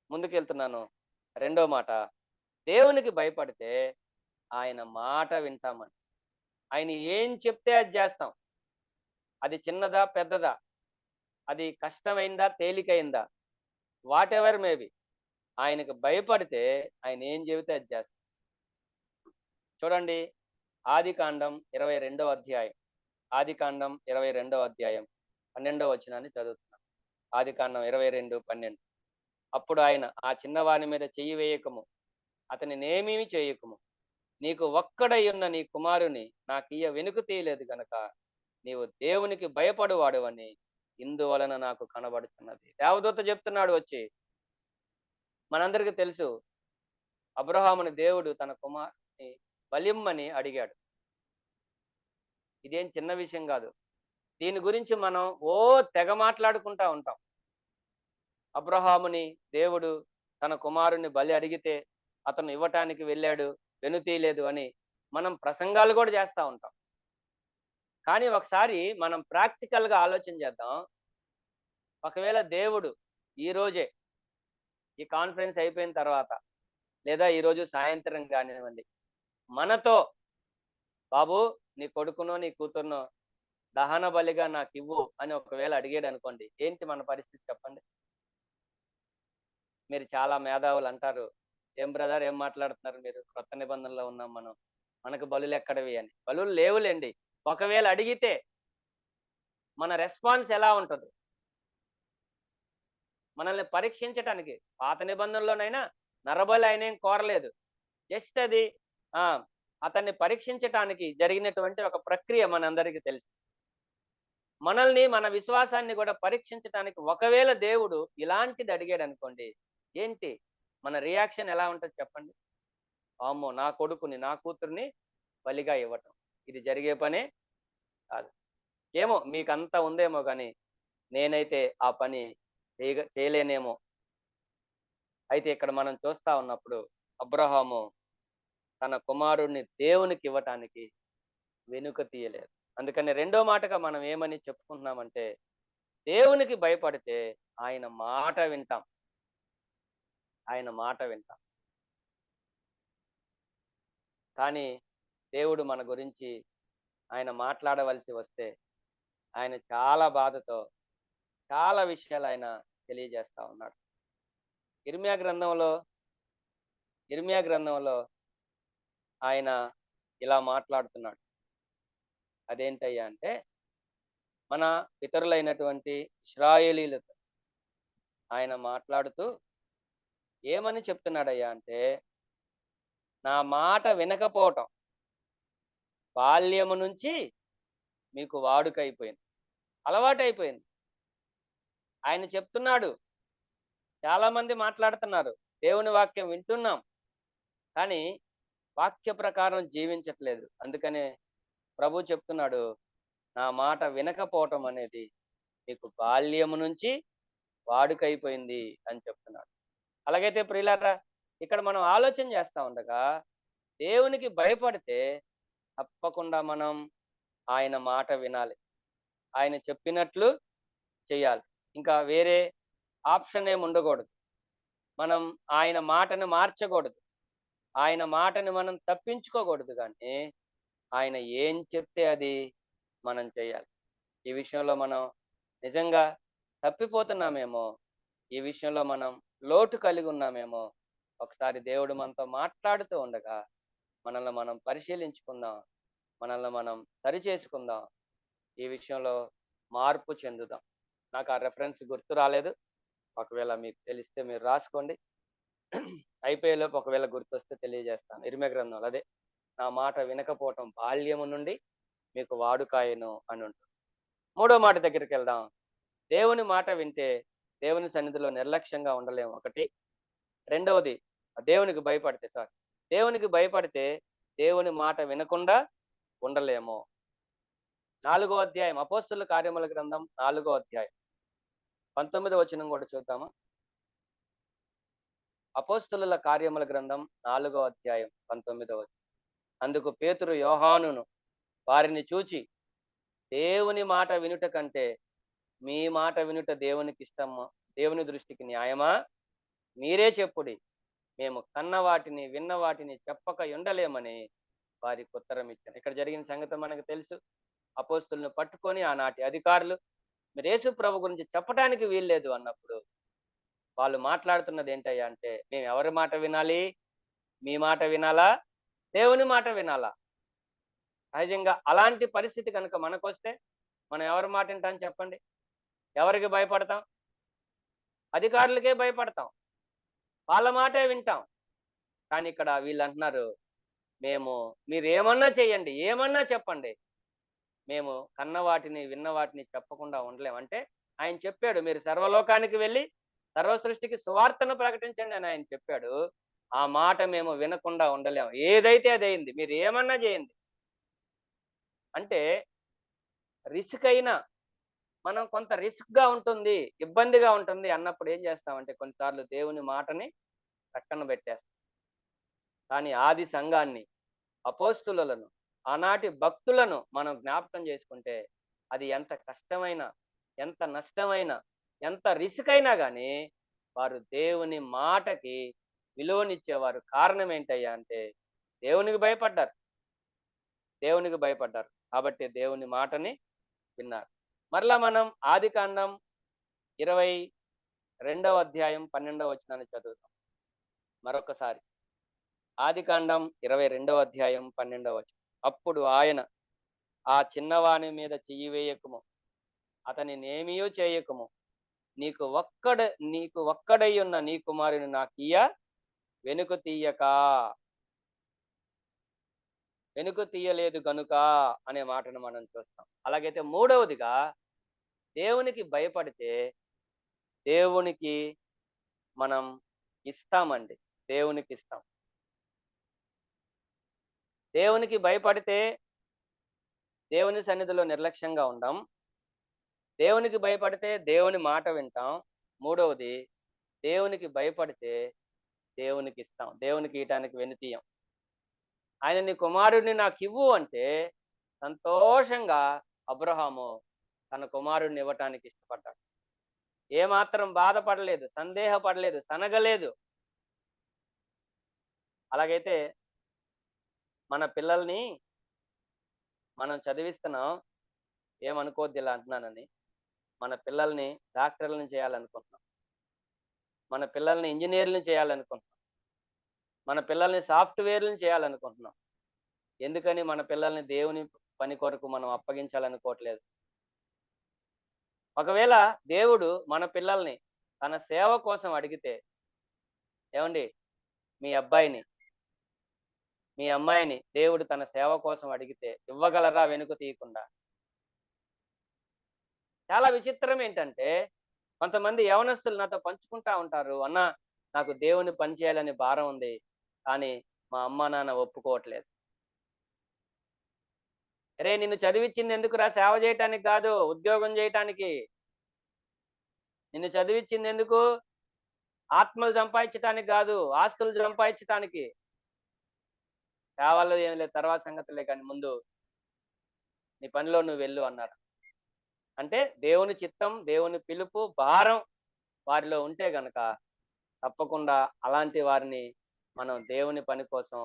ముందుకెళ్తున్నాను. రెండో మాట, దేవునికి భయపడితే ఆయన మాట వింటామని. ఆయన ఏం చెప్తే అది చేస్తాం. అది చిన్నదా పెద్దదా, అది కష్టమైందా తేలికైందా, వాట్ ఎవర్ మేబీ, ఆయనకు భయపడితే ఆయన ఏం చెబితే అది చేస్తాం. చూడండి, ఆదికాండం 22వ అధ్యాయం, ఆదికాండం 22వ అధ్యాయం 12వ వచనాన్ని చదువుతున్నాం. ఆదికాండం 22:12. అప్పుడు ఆయన, ఆ చిన్నవాని మీద చెయ్యి వేయకము, అతని నేమీ చేయకము, నీకు ఒక్కడై ఉన్న నీ కుమారుని నాకియ్య వెనుక తీయలేదు గనక నీవు దేవునికి భయపడువాడు అని ఇందువలన నాకు కనబడుతున్నది. దేవదూత చెప్తున్నాడు వచ్చి. మనందరికీ తెలుసు, అబ్రహాముని దేవుడు తన కుమారుని బలిమ్మని అడిగాడు. ఇదేం చిన్న విషయం కాదు. దీని గురించి మనం తెగ మాట్లాడుకుంటా ఉంటాం. అబ్రహాముని దేవుడు తన కుమారుని బలి అడిగితే అతను ఇవ్వటానికి వెళ్ళాడు, వెనుతీయలేదు అని మనం ప్రసంగాలు కూడా చేస్తూ ఉంటాం. కానీ ఒకసారి మనం ప్రాక్టికల్గా ఆలోచన చేద్దాం. ఒకవేళ దేవుడు ఈరోజే, ఈ కాన్ఫరెన్స్ అయిపోయిన తర్వాత, లేదా ఈరోజు సాయంత్రం కానివ్వండి, మనతో, బాబు నీ కొడుకునో నీ కూతురునో దహన బలిగా నాకు ఇవ్వు అని ఒకవేళ అడిగాడు అనుకోండి, ఏంటి మన పరిస్థితి చెప్పండి? మీరు చాలా మేధావులు అంటారు, ఏం బ్రదర్ ఏం మాట్లాడుతున్నారు మీరు, కొత్త నిబంధనలో ఉన్నాం మనం, మనకు బలులు ఎక్కడవి అని. బలులు లేవులేండి. ఒకవేళ అడిగితే మన రెస్పాన్స్ ఎలా ఉంటుంది? మనల్ని పరీక్షించటానికి. పాత నిబంధనలోనైనా నరబలి ఆయన ఏం కోరలేదు. జస్ట్ అది అతన్ని పరీక్షించటానికి జరిగినటువంటి ఒక ప్రక్రియ మనందరికీ తెలుసు. మనల్ని, మన విశ్వాసాన్ని కూడా పరీక్షించటానికి ఒకవేళ దేవుడు ఇలాంటిది అడిగాడు అనుకోండి, ఏంటి మన రియాక్షన్ ఎలా ఉంటుంది చెప్పండి? అమ్మో, నా కొడుకుని నా కూతుర్ని బలిగా ఇవ్వటం, ఇది జరిగే పనే కాదు. ఏమో మీకంతా ఉందేమో కానీ నేనైతే ఆ పని చేయలేనేమో. అయితే ఇక్కడ మనం చూస్తా ఉన్నప్పుడు అబ్రహాము తన కుమారుడిని దేవునికి ఇవ్వటానికి వెనుక తీయలేదు. అందుకని రెండో మాటగా మనం ఏమని చెప్పుకుంటున్నామంటే, దేవునికి భయపడితే ఆయన మాట వింటాం. ఆయన మాట వింటాం. కానీ దేవుడు మన గురించి ఆయన మాట్లాడవలసి వస్తే ఆయన చాలా బాధతో చాలా విషయాలు ఆయన తెలియజేస్తా ఉన్నాడు. ఇర్మియా గ్రంథంలో ఆయన ఇలా మాట్లాడుతున్నాడు. అదేంటయ్యా అంటే, మన పితరులైనటువంటి ఇశ్రాయేలీలతో ఆయన మాట్లాడుతూ ఏమని చెప్తున్నాడయ్యా అంటే, నా మాట వినకపోవటం బాల్యము నుంచి మీకు వాడుకైపోయింది, అలవాటైపోయింది. ఆయన చెప్తున్నాడు, చాలా మంది మాట్లాడుతున్నారు, దేవుని వాక్యం వింటున్నాం, కానీ వాక్య ప్రకారం జీవించట్లేదు. అందుకనే ప్రభు చెప్తున్నాడు, నా మాట వినకపోవటం అనేది మీకు బాల్యము నుంచి వాడుకైపోయింది అని చెప్తున్నాడు. అలాగైతే ప్రియులారా, ఇక్కడ మనం ఆలోచన చేస్తా ఉండగా దేవునికి భయపడితే తప్పకుండా మనం ఆయన మాట వినాలి, ఆయన చెప్పినట్లు చేయాలి. ఇంకా వేరే ఆప్షన్ ఏమి ఉండకూడదు. మనం ఆయన మాటను మార్చకూడదు, ఆయన మాటను మనం తప్పించుకోకూడదు. కానీ ఆయన ఏం చెప్తే అది మనం చేయాలి. ఈ విషయంలో మనం నిజంగా తప్పిపోతున్నామేమో, ఈ విషయంలో మనం లోటు కలిగి ఉన్నామేమో, ఒకసారి దేవుడు మనతో మాట్లాడుతూ ఉండగా మనల్ని మనం పరిశీలించుకుందాం, మనల్ని మనం సరిచేసుకుందాం, ఈ విషయంలో మార్పు చెందుదాం. నాకు ఆ రెఫరెన్స్ గుర్తు రాలేదు, ఒకవేళ మీకు తెలిస్తే మీరు రాసుకోండి. అయిపోయేలోపు ఒకవేళ గుర్తొస్తే తెలియజేస్తాను. ఇర్మియా గ్రంథంలో అదే, నా మాట వినకపోవటం బాల్యము నుండి మీకు వాడుకాయను అని ఉంటుంది. మూడో మాట దగ్గరికి వెళ్దాం. దేవుని మాట వింటే దేవుని సన్నిధిలో నిర్లక్ష్యంగా ఉండలేము, ఒకటి. రెండవది, దేవునికి భయపడితే దేవుని మాట వినకుండా ఉండలేము. 4వ అధ్యాయం, అపోస్తలుల కార్యముల గ్రంథం 4వ అధ్యాయం 19వ వచనం కూడా చూద్దామా? అపోస్తలుల కార్యముల గ్రంథం 4వ అధ్యాయం 19వ వచనం. అందుకు పేతురు యోహానును వారిని చూచి, దేవుని మాట వినుట కంటే మీ మాట వినుట దేవునికి ఇష్టమా, దేవుని దృష్టికి న్యాయమా? మీరే చెప్పుడి, మేము కన్న వాటిని విన్న వాటిని చెప్పక ఉండలేమని వారికి ఉత్తరం ఇచ్చాను. ఇక్కడ జరిగిన సంగతి మనకు తెలుసు. అపోస్తులను పట్టుకొని ఆనాటి అధికారులు, మీరు యేసు ప్రభు గురించి చెప్పడానికి వీల్లేదు అన్నప్పుడు వాళ్ళు మాట్లాడుతున్నది ఏంటయ్యా అంటే, మేము ఎవరి మాట వినాలి? మీ మాట వినాలా, దేవుని మాట వినాలా? సహజంగా అలాంటి పరిస్థితి కనుక మనకొస్తే మనం ఎవరి మాట వింటాం చెప్పండి? ఎవరికి భయపడతాం? అధికారులకే భయపడతాం, వాళ్ళ మాటే వింటాం. కానీ ఇక్కడ వీళ్ళు అంటున్నారు, మీరు ఏమన్నా చేయండి, ఏమన్నా చెప్పండి, మేము కన్న వాటిని విన్న వాటిని చెప్పకుండా ఉండలేం. అంటే ఆయన చెప్పాడు, మీరు సర్వలోకానికి వెళ్ళి సర్వ సృష్టికి సువార్తను ప్రకటించండి అని ఆయన చెప్పాడు. ఆ మాట మేము వినకుండా ఉండలేము. ఏదైతే అదైంది, మీరు ఏమన్నా చేయండి. అంటే రిస్క్ అయినా, మనం కొంత రిస్క్ గా ఉంటుంది, ఇబ్బందిగా ఉంటుంది అన్నప్పుడు ఏం చేస్తామంటే కొన్నిసార్లు దేవుని మాటని పక్కన పెట్టేస్తాం. కానీ ఆది సంఘాన్ని, అపోస్తులను, ఆనాటి భక్తులను మనం జ్ఞాపకం చేసుకుంటే అది ఎంత కష్టమైన, ఎంత నష్టమైన, ఎంత రిస్క్ అయినా కానీ వారు దేవుని మాటకి విలువనిచ్చేవారు. కారణం ఏంటయ్యా అంటే దేవునికి భయపడ్డారు కాబట్టి దేవుని మాటని విన్నారు. మరలా మనం ఆదికాండం 22వ అధ్యాయం 12వ వచనాన్ని చదువుతాం మరొకసారి. ఆదికాండం 22వ అధ్యాయం 12వ వచనం. అప్పుడు ఆయన, ఆ చిన్నవాని మీద చెయ్యి వేయకుము, అతని నేమియూ చేయకుము, నీకు ఒక్కడై ఉన్న నీ కుమారుని నాకియ్య, వెనుక తీయలేదు గనుక అనే మాటను మనం చూస్తాం. అలాగైతే మూడవదిగా, దేవునికి భయపడితే దేవునికి మనం ఇస్తామండి, దేవునికి ఇస్తాం. దేవునికి భయపడితే దేవుని సన్నిధిలో నిర్లక్ష్యంగా ఉండం, దేవునికి భయపడితే దేవుని మాట వింటాం. మూడవది, దేవునికి భయపడితే దేవునికి ఇస్తాం, దేవునికి ఇయటానికి వెనుతీయం. ఆయన నీ కుమారుడిని నాకు ఇవ్వు అంటే సంతోషంగా అబ్రహాము తన కుమారుడిని ఇవ్వటానికి ఇష్టపడ్డాడు. ఏమాత్రం బాధపడలేదు, సందేహపడలేదు, సనగలేదు. అలాగైతే మన పిల్లల్ని మనం చదివిస్తున్నాం, ఏమనుకోద్ది ఇలా అంటున్నానని. మన పిల్లల్ని డాక్టర్లను చేయాలనుకుంటున్నాం, మన పిల్లల్ని ఇంజనీర్లను చేయాలనుకుంటున్నాం, మన పిల్లల్ని సాఫ్ట్వేర్లను చేయాలనుకుంటున్నాం. ఎందుకని మన పిల్లల్ని దేవుని పని కొరకు మనం అప్పగించాలనుకోవట్లేదు? ఒకవేళ దేవుడు మన పిల్లల్ని తన సేవ కోసం అడిగితే, ఏమండి మీ అబ్బాయిని, మీ అమ్మాయిని దేవుడు తన సేవ కోసం అడిగితే ఇవ్వగలరా వెనుక తీయకుండా? చాలా విచిత్రం ఏంటంటే, కొంతమంది యవనస్తులు నాతో పంచుకుంటా ఉంటారు, అన్న నాకు దేవుని పని చేయాలని భారం ఉంది, కానీ మా అమ్మ నాన్న ఒప్పుకోవట్లేదు. అరే, నిన్ను చదివించింది ఎందుకురా? సేవ చేయటానికి కాదు, ఉద్యోగం చేయటానికి. నిన్ను చదివించింది ఎందుకు? ఆత్మలు సంపాదించడానికి కాదు, ఆస్తులు సంపాదించడానికి. సేవల్లో ఏం లేదు, తర్వాత సంగతులే, కానీ ముందు నీ పనిలో నువ్వు వెళ్ళు అన్నారు. అంటే దేవుని చిత్తం, దేవుని పిలుపు, భారం వారిలో ఉంటే గనక తప్పకుండా అలాంటి వారిని మనం దేవుని పని కోసం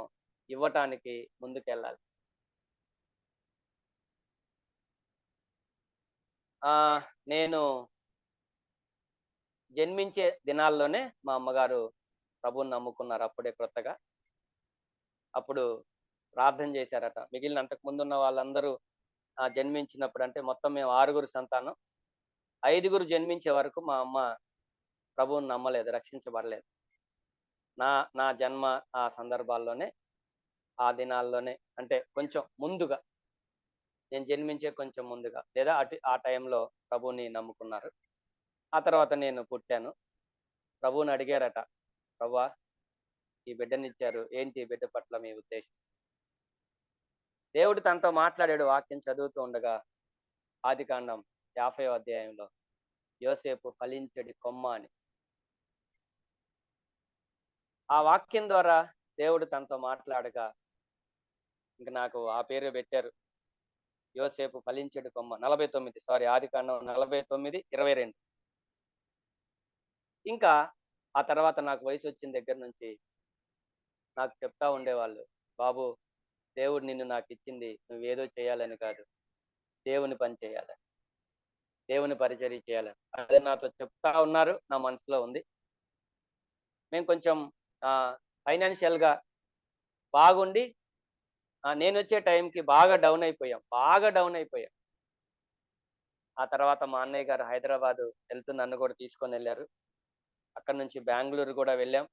ఇవ్వటానికి ముందుకెళ్ళాలి. నేను జన్మించే దినాల్లోనే మా అమ్మగారు ప్రభువుని నమ్ముకున్నారు అప్పుడే కొత్తగా. అప్పుడు ప్రార్థన చేశారట. మిగిలిన అంతకు ముందున్న వాళ్ళందరూ జన్మించినప్పుడు అంటే మొత్తం మేము 6గురు సంతానం. 5గురు జన్మించే వరకు మా అమ్మ ప్రభువుని నమ్మలేదు, రక్షించబడలేదు. నా నా జన్మ ఆ సందర్భాల్లోనే, ఆ దినాల్లోనే అంటే కొంచెం ముందుగా, నేను జన్మించే కొంచెం ముందుగా లేదా ఆ టైంలో ప్రభువుని నమ్ముకున్నారు. ఆ తర్వాత నేను పుట్టాను. ప్రభువుని అడిగారట, ప్రభువా ఈ బిడ్డనిచ్చారు, ఏంటి ఈ బిడ్డ పట్ల మీ ఉద్దేశం? దేవుడు తనతో మాట్లాడాడు. వాక్యం చదువుతూ ఉండగా ఆదికాండం 50వ అధ్యాయంలో యోసేపు ఫలించడి కొమ్మ అని. ఆ వాక్యం ద్వారా దేవుడు తనతో మాట్లాడగా ఇంక నాకు ఆ పేరు పెట్టారు, యోసేపు ఫలించడి కొమ్మ. 49 ఆదికాండం 49:22. ఇంకా ఆ తర్వాత నాకు వయసు వచ్చిన దగ్గర నుంచి నాకు చెప్తా ఉండేవాళ్ళు, బాబు దేవుడు నిన్ను నాకు ఇచ్చింది నువ్వేదో చేయాలని కాదు, దేవుని పని చేయాలని, దేవుని పరిచర్య చేయాలని. అదే నాతో చెప్తా ఉన్నారు, నా మనసులో ఉంది. మేము కొంచెం ఫైనాన్షియల్గా బాగుండి నేను వచ్చే టైంకి బాగా డౌన్ అయిపోయాం. ఆ తర్వాత మా అన్నయ్య గారు హైదరాబాద్ వెళ్తూ నన్ను కూడా తీసుకొని వెళ్ళారు. అక్కడ నుంచి బెంగళూరు కూడా వెళ్ళాం.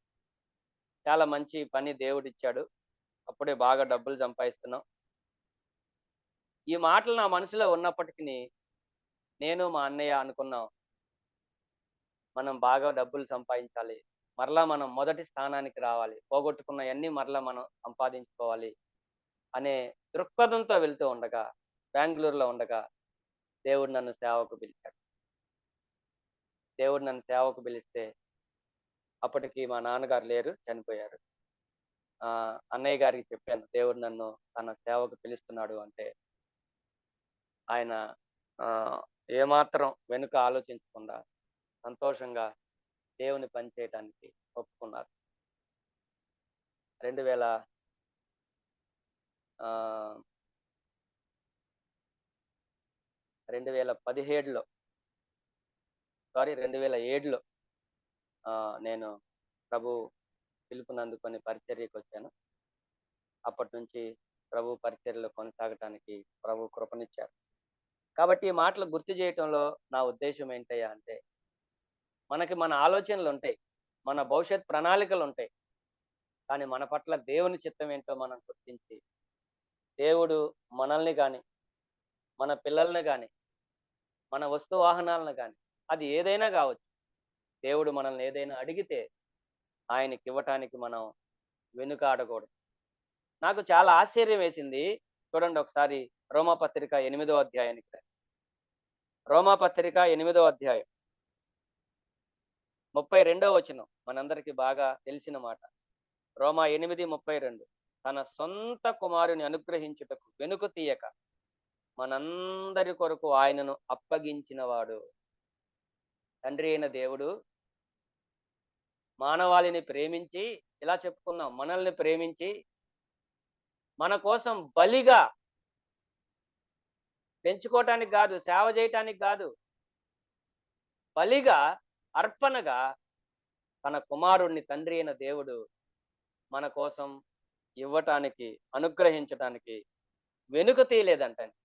చాలా మంచి పని దేవుడిచ్చాడు. అప్పుడే బాగా డబ్బులు సంపాదిస్తున్నాం. ఈ మాటలు నా మనసులో ఉన్నప్పటికీ నేను మా అన్నయ్య అనుకున్నాం, మనం బాగా డబ్బులు సంపాదించాలి, మరలా మనం మొదటి స్థానానికి రావాలి, పోగొట్టుకున్నవన్నీ మరలా మనం సంపాదించుకోవాలి అనే దృక్పథంతో వెళ్తూ ఉండగా, బెంగళూరులో ఉండగా దేవుడు నన్ను సేవకు పిలిచాడు. దేవుడు నన్ను సేవకు పిలిస్తే అప్పటికి మా నాన్నగారు లేరు, చనిపోయారు. అన్నయ్య గారికి చెప్పాను, దేవుడు నన్ను తన సేవకు పిలుస్తున్నాడు అంటే ఆయన ఏమాత్రం వెనుక ఆలోచించకుండా సంతోషంగా దేవుని పని చేయడానికి ఒప్పుకున్నారు. 2017లో నేను ప్రభు పిలుపునందుకొని పరిచర్యకు వచ్చాను. అప్పటి నుంచి ప్రభు పరిచర్యలో కొనసాగటానికి ప్రభు కృపనిచ్చారు. కాబట్టి ఈ మాటలు గుర్తు చేయటంలో నా ఉద్దేశం ఏంటయ్యా అంటే, మనకి మన ఆలోచనలు ఉంటాయి, మన భవిష్యత్ ప్రణాళికలు ఉంటాయి. కానీ మన పట్ల దేవుని చిత్తం ఏంటో మనం గుర్తించి, దేవుడు మనల్ని కానీ, మన పిల్లల్ని కానీ, మన వస్తు వాహనాలను కానీ, అది ఏదైనా కావచ్చు, దేవుడు మనల్ని ఏదైనా అడిగితే ఆయనకి ఇవ్వటానికి మనం వెనుకాడకూడదు. నాకు చాలా ఆశ్చర్యం వేసింది. చూడండి ఒకసారి రోమాపత్రిక 8వ అధ్యాయానికి. రోమాపత్రిక 8వ అధ్యాయం 32వ వచనం మనందరికీ బాగా తెలిసిన మాట. రోమా 8:32. తన సొంత కుమారుని అనుగ్రహించుటకు వెనుక తీయక మనందరి కొరకు ఆయనను అప్పగించిన వాడు. తండ్రి అయిన దేవుడు మానవాళిని ప్రేమించి, ఇలా చెప్పుకున్నాం, మనల్ని ప్రేమించి మన కోసం బలిగా, పెంచుకోవటానికి కాదు, సేవ చేయటానికి కాదు, బలిగా, అర్పణగా తన కుమారుణ్ణి తండ్రి అయిన దేవుడు మన కోసం ఇవ్వటానికి, అనుగ్రహించటానికి వెనుక తీయలేదంటండి.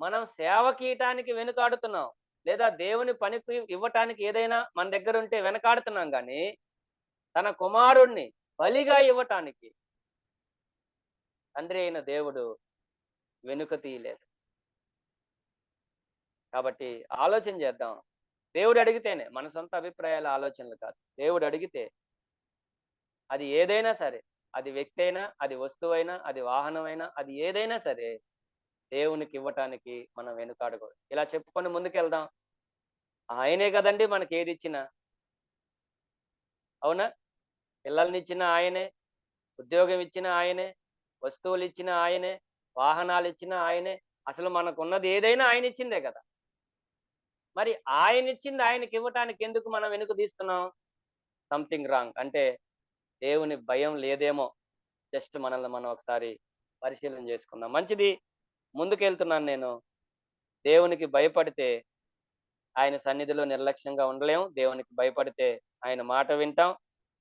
మనం సేవకీయటానికి వెనుకాడుతున్నాం, లేదా దేవుని పనికి ఇవ్వటానికి ఏదైనా మన దగ్గర ఉంటే వెనకాడుతున్నాం, కానీ తన కుమారుణ్ణి బలిగా ఇవ్వటానికి తండ్రి అయిన దేవుడు వెనుక తీయలేదు. కాబట్టి ఆలోచన చేద్దాం. దేవుడు అడిగితేనే, మన సొంత అభిప్రాయాల ఆలోచనలు కాదు. దేవుడు అడిగితే అది ఏదైనా సరే, అది వ్యక్తి అయినా, అది వస్తువైనా, అది వాహనమైనా, అది ఏదైనా సరే దేవునికి ఇవ్వటానికి మనం వెనుకాడకూడదు. ఇలా చెప్పుకొని ముందుకెళ్దాం. ఆయనే కదండి మనకి ఏది ఇచ్చినా, అవునా? పిల్లల్ని ఇచ్చిన ఆయనే, ఉద్యోగం ఇచ్చిన ఆయనే, వస్తువులు ఇచ్చిన ఆయనే, వాహనాలు ఇచ్చిన ఆయనే. అసలు మనకున్నది ఏదైనా ఆయన ఇచ్చిందే కదా. మరి ఆయన ఇచ్చింది ఆయనకి ఇవ్వటానికి ఎందుకు మనం వెనుక తీస్తున్నాం? Something wrong. అంటే దేవుని భయం లేదేమో. జస్ట్ మనల్ని మనం ఒకసారి పరిశీలన చేసుకుందాం. మంచిది, ముందుకెళ్తున్నాను నేను. దేవునికి భయపడితే ఆయన సన్నిధిలో నిర్లక్ష్యంగా ఉండలేం. దేవునికి భయపడితే ఆయన మాట వింటాం.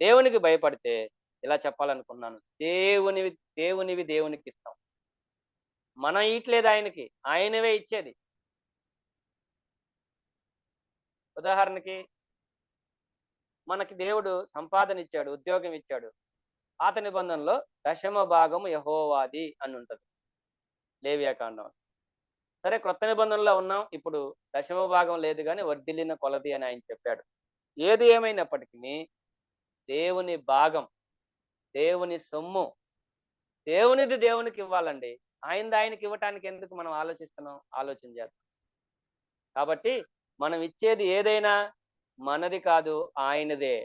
దేవునికి భయపడితే ఇలా చెప్పాలనుకున్నాను, దేవునివి దేవునికి ఇస్తాం. మనం ఇయట్లేదు ఆయనకి, ఆయనవే ఇచ్చేది. ఉదాహరణకి మనకి దేవుడు సంపాదన ఇచ్చాడు, ఉద్యోగం ఇచ్చాడు. పాత నిబంధనలో 10వ భాగము యెహోవాది అని ఉంటది, లేవియాకాండం. సరే, క్రొత్త నిబంధనలో ఉన్నాం, ఇప్పుడు 10వ భాగం లేదు కానీ వర్ధిల్లిన కొలది అని ఆయన చెప్పాడు. ఏది ఏమైనప్పటికీ దేవుని భాగం, దేవుని సొమ్ము, దేవునిది దేవునికి ఇవ్వాలండి. ఆయనది ఆయనకి ఇవ్వటానికి ఎందుకు మనం ఆలోచిస్తున్నాం? ఆలోచన చేద్దాం. కాబట్టి మనం ఇచ్చేది ఏదైనా మనది కాదు, ఆయనదే.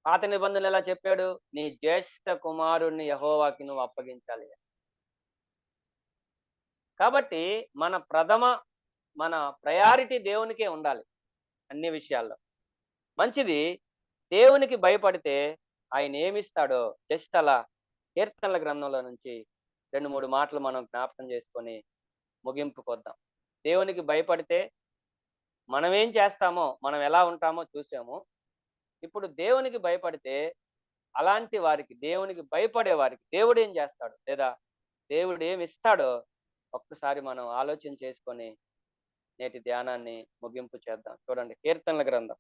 పాత నిబంధనలు ఎలా చెప్పాడు? నీ జ్యేష్ఠ కుమారుణ్ణి యెహోవాకి నువ్వు అప్పగించాలి. కాబట్టి మన ప్రయారిటీ దేవునికే ఉండాలి అన్ని విషయాల్లో. మంచిది. దేవునికి భయపడితే ఆయన ఏమిస్తాడో జస్ట్ అలా కీర్తనల గ్రంథంలో నుంచి 2-3 మాటలు మనం జ్ఞాపకం చేసుకొని ముగింపుకొద్దాం. దేవునికి భయపడితే మనం ఏం చేస్తామో, మనం ఎలా ఉంటామో చూసాము. ఇప్పుడు దేవునికి భయపడితే అలాంటి వారికి, దేవునికి భయపడే వారికి దేవుడు ఏం చేస్తాడు, లేదా దేవుడు ఏమి ఇస్తాడో ఒక్కసారి మనం ఆలోచన చేసుకొని నేటి ధ్యానాన్ని ముగింపు చేద్దాం. చూడండి, కీర్తనల గ్రంథం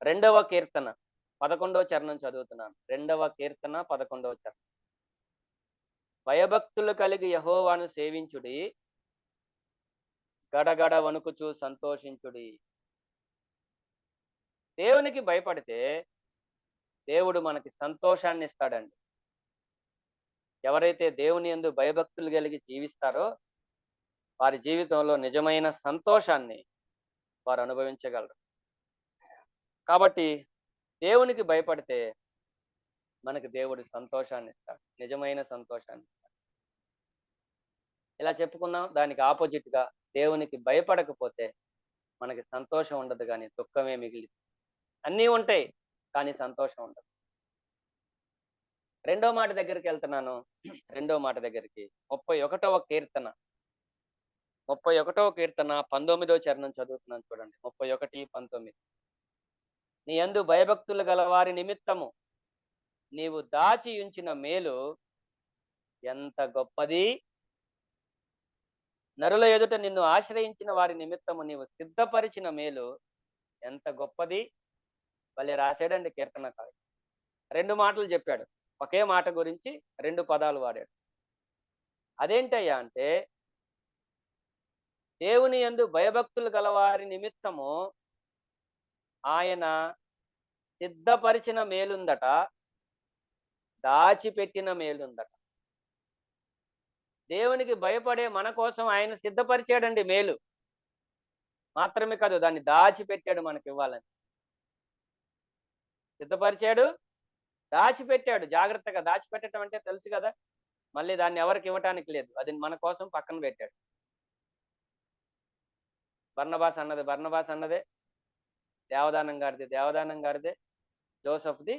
2వ కీర్తన 11వ చరణం చదువుతున్నాను. 2వ కీర్తన 11వ చరణం. భయభక్తులు కలిగి యెహోవాను సేవించుడి, గడగడ వణుకుచూ సంతోషించుడి. దేవునికి భయపడితే దేవుడు మనకి సంతోషాన్ని ఇస్తాడండి. ఎవరైతే దేవుని యందు భయభక్తులు కలిగి జీవిస్తారో వారి జీవితంలో నిజమైన సంతోషాన్ని వారు అనుభవించగలరు. కాబట్టి దేవునికి భయపడితే మనకి దేవుడు సంతోషాన్ని ఇస్తాడు, నిజమైన సంతోషాన్ని ఇస్తాడు. ఇలా చెప్పుకున్నాం. దానికి ఆపోజిట్ గా దేవునికి భయపడకపోతే మనకి సంతోషం ఉండదు, కానీ దుఃఖమే మిగిలి. అన్నీ ఉంటాయి కానీ సంతోషం ఉండదు. 2వ మాట దగ్గరికి వెళ్తున్నాను. 2వ మాట దగ్గరికి 31వ కీర్తన 19వ చరణం చదువుతున్నాను. చూడండి, 31:19. నీ యందు భయభక్తులు గల వారి నిమిత్తము నీవు దాచి ఉంచిన మేలు ఎంత గొప్పది, నరుల ఎదుట నిన్ను ఆశ్రయించిన వారి నిమిత్తము నీవు సిద్ధపరిచిన మేలు ఎంత గొప్పది. భలే రాశాడండి కీర్తనకారుడు. 2 మాటలు చెప్పాడు, ఒకే మాట గురించి 2 పదాలు వాడాడు. అదేంటయ్యా అంటే, దేవుని యందు భయభక్తులు గల వారి నిమిత్తము ఆయన సిద్ధపరిచిన మేలుందట, దాచిపెట్టిన మేలుందట. దేవునికి భయపడే మన కోసం ఆయన సిద్ధపరిచాడండి మేలు. మాత్రమే కాదు, దాన్ని దాచిపెట్టాడు మనకి ఇవ్వాలని. సిద్ధపరిచాడు, దాచిపెట్టాడు. జాగ్రత్తగా దాచిపెట్టడం అంటే తెలుసు కదా, మళ్ళీ దాన్ని ఎవరికి ఇవ్వటానికి లేదు, అది మన కోసం పక్కన పెట్టాడు. బర్నబాస్ అన్నదే, దేవదానం గారిదే, జోసఫ్ది.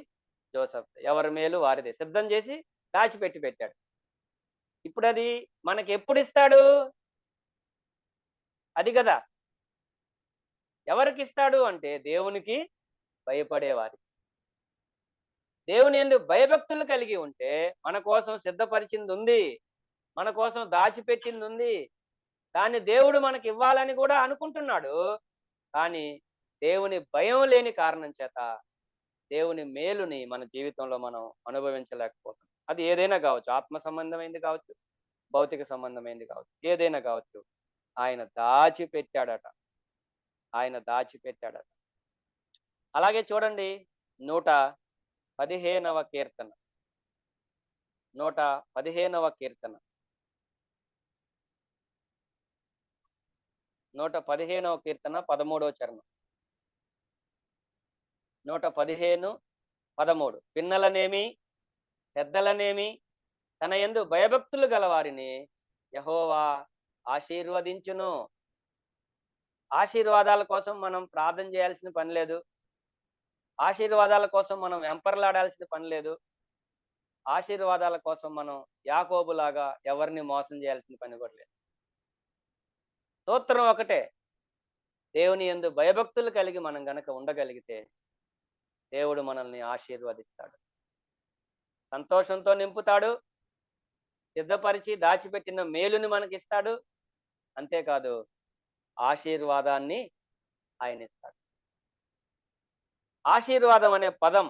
ఎవరి మేలు వారిదే సిద్ధం చేసి దాచిపెట్టి పెట్టాడు. ఇప్పుడు అది మనకి ఎప్పుడు ఇస్తాడు? అది కదా, ఎవరికి ఇస్తాడు అంటే దేవునికి భయపడేవారి. దేవుని యందు భయభక్తులు కలిగి ఉంటే మన కోసం సిద్ధపరిచింది ఉంది, మన కోసం దాచిపెట్టింది ఉంది. దాన్ని దేవుడు మనకి ఇవ్వాలని కూడా అనుకుంటున్నాడు. కానీ దేవుని భయం లేని కారణం చేత దేవుని మేలుని మన జీవితంలో మనం అనుభవించలేకపోతున్నాం. అది ఏదైనా కావచ్చు, ఆత్మ సంబంధమైంది కావచ్చు, భౌతిక సంబంధమైంది కావచ్చు, ఏదైనా కావచ్చు. ఆయన దాచిపెట్టాడట. అలాగే చూడండి, 115వ కీర్తన 115వ కీర్తన 115వ కీర్తన 13వ చరణం. 115:13. పిన్నలనేమి పెద్దలనేమి తన యందు భయభక్తులు గలవారిని యెహోవా ఆశీర్వదించును. ఆశీర్వాదాల కోసం మనం ప్రార్థన చేయాల్సిన పని లేదు, ఆశీర్వాదాల కోసం మనం వెంపర్లాడాల్సిన పని లేదు. ఆశీర్వాదాల కోసం మనం యాకోబులాగా ఎవరిని మోసం చేయాల్సిన పని కూడా లేదు. సూత్రం ఒకటే, దేవుని యందు భయభక్తులు కలిగి మనం గనక ఉండగలిగితే దేవుడు మనల్ని ఆశీర్వదిస్తాడు, సంతోషంతో నింపుతాడు, సిద్ధపరిచి దాచిపెట్టిన మేలుని మనకిస్తాడు. అంతేకాదు ఆశీర్వాదాన్ని ఆయన ఇస్తాడు. ఆశీర్వాదం అనే పదం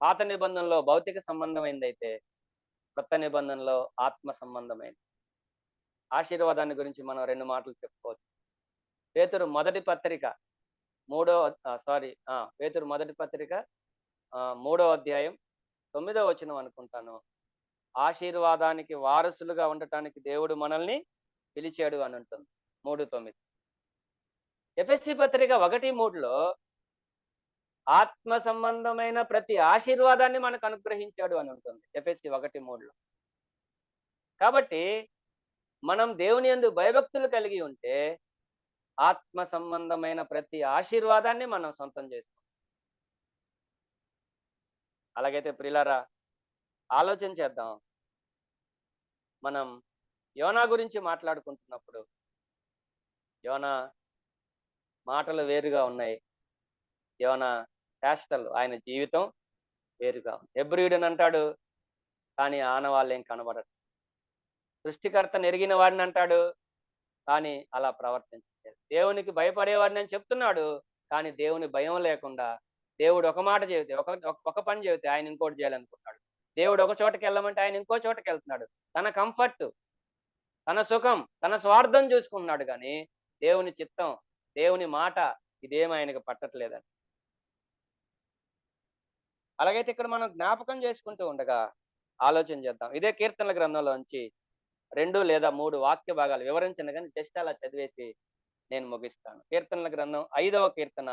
పాత నిబంధనలో భౌతిక సంబంధమైనదైతే కొత్త నిబంధనలో ఆత్మ సంబంధమైనది. ఆశీర్వాదాన్ని గురించి మనం 2 మాటలు చెప్పుకోవచ్చు. పేతురు మొదటి పత్రిక 3వ అధ్యాయం 9వ వచనం అనుకుంటాను. ఆశీర్వాదానికి వారసులుగా ఉండటానికి దేవుడు మనల్ని పిలిచాడు అని ఉంటుంది 3:9. ఎఫెసీ పత్రిక 1:3లో ఆత్మ సంబంధమైన ప్రతి ఆశీర్వాదాన్ని మనకు అనుగ్రహించాడు అని ఉంటుంది ఎఫెసీ 1:3లో. కాబట్టి మనం దేవుని యందు భయభక్తులు కలిగి ఉంటే ఆత్మ సంబంధమైన ప్రతి ఆశీర్వాదాన్ని మనం సొంతం చేస్తాం. అలాగైతే ప్రియులారా, ఆలోచన చేద్దాం. మనం యోనా గురించి మాట్లాడుకుంటున్నప్పుడు యోనా మాటలు వేరుగా ఉన్నాయి, యోనా చేష్టలు, ఆయన జీవితం వేరుగా ఉంది. హెబ్రీయుడని అంటాడు, కానీ ఆనవాళ్ళు ఏం కనబడదు. సృష్టికర్త నెరిగిన వాడిని అంటాడు, కానీ అలా ప్రవర్తించలేదు. దేవునికి భయపడేవాడిని అని చెప్తున్నాడు, కానీ దేవుని భయం లేకుండా దేవుడు ఒక మాట చెబితే ఒక పని చెబితే ఆయన ఇంకోటి చేయాలనుకుంటున్నాడు. దేవుడు ఒక చోటకి వెళ్ళమంటే ఆయన ఇంకో చోటకి వెళ్తున్నాడు. తన కంఫర్ట్, తన సుఖం, తన స్వార్థం చూసుకుంటున్నాడు, కానీ దేవుని చిత్తం, దేవుని మాట ఇదేమి ఆయనకు పట్టట్లేదని. అలాగైతే ఇక్కడ మనం జ్ఞాపకం చేసుకుంటూ ఉండగా ఆలోచన చేద్దాం. ఇదే కీర్తనల గ్రంథంలోంచి 2 లేదా 3 వాక్య భాగాలు వివరించను, కానీ జస్ట్ అలా చదివేసి నేను ముగిస్తాను. కీర్తనల గ్రంథం 5వ కీర్తన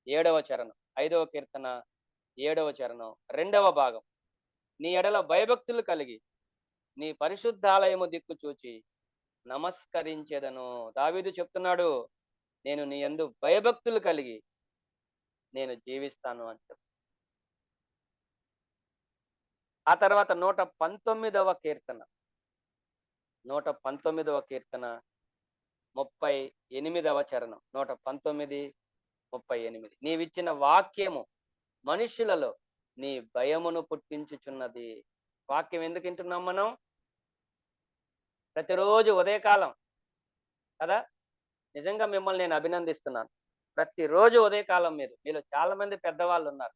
7వ చరణం, 5వ కీర్తన 7వ చరణం 2వ భాగం. నీ ఎడల భయభక్తులు కలిగి నీ పరిశుద్ధాలయము దిక్కు చూచి నమస్కరించేదను. దావీదు చెప్తున్నాడు, నేను నీ యందు భయభక్తులు కలిగి నేను జీవిస్తాను అని చెప్పు. ఆ తర్వాత 119వ కీర్తన 38వ చరణం, 119:38. నీవిచ్చిన వాక్యము మనుషులలో నీ భయమును పుట్టించుచున్నది. వాక్యం ఎందుకు వింటున్నాం మనం? ప్రతిరోజు ఉదయకాలం కదా. నిజంగా మిమ్మల్ని నేను అభినందిస్తున్నాను. ప్రతిరోజు ఉదయకాలం మీలో చాలా మంది పెద్దవాళ్ళు ఉన్నారు.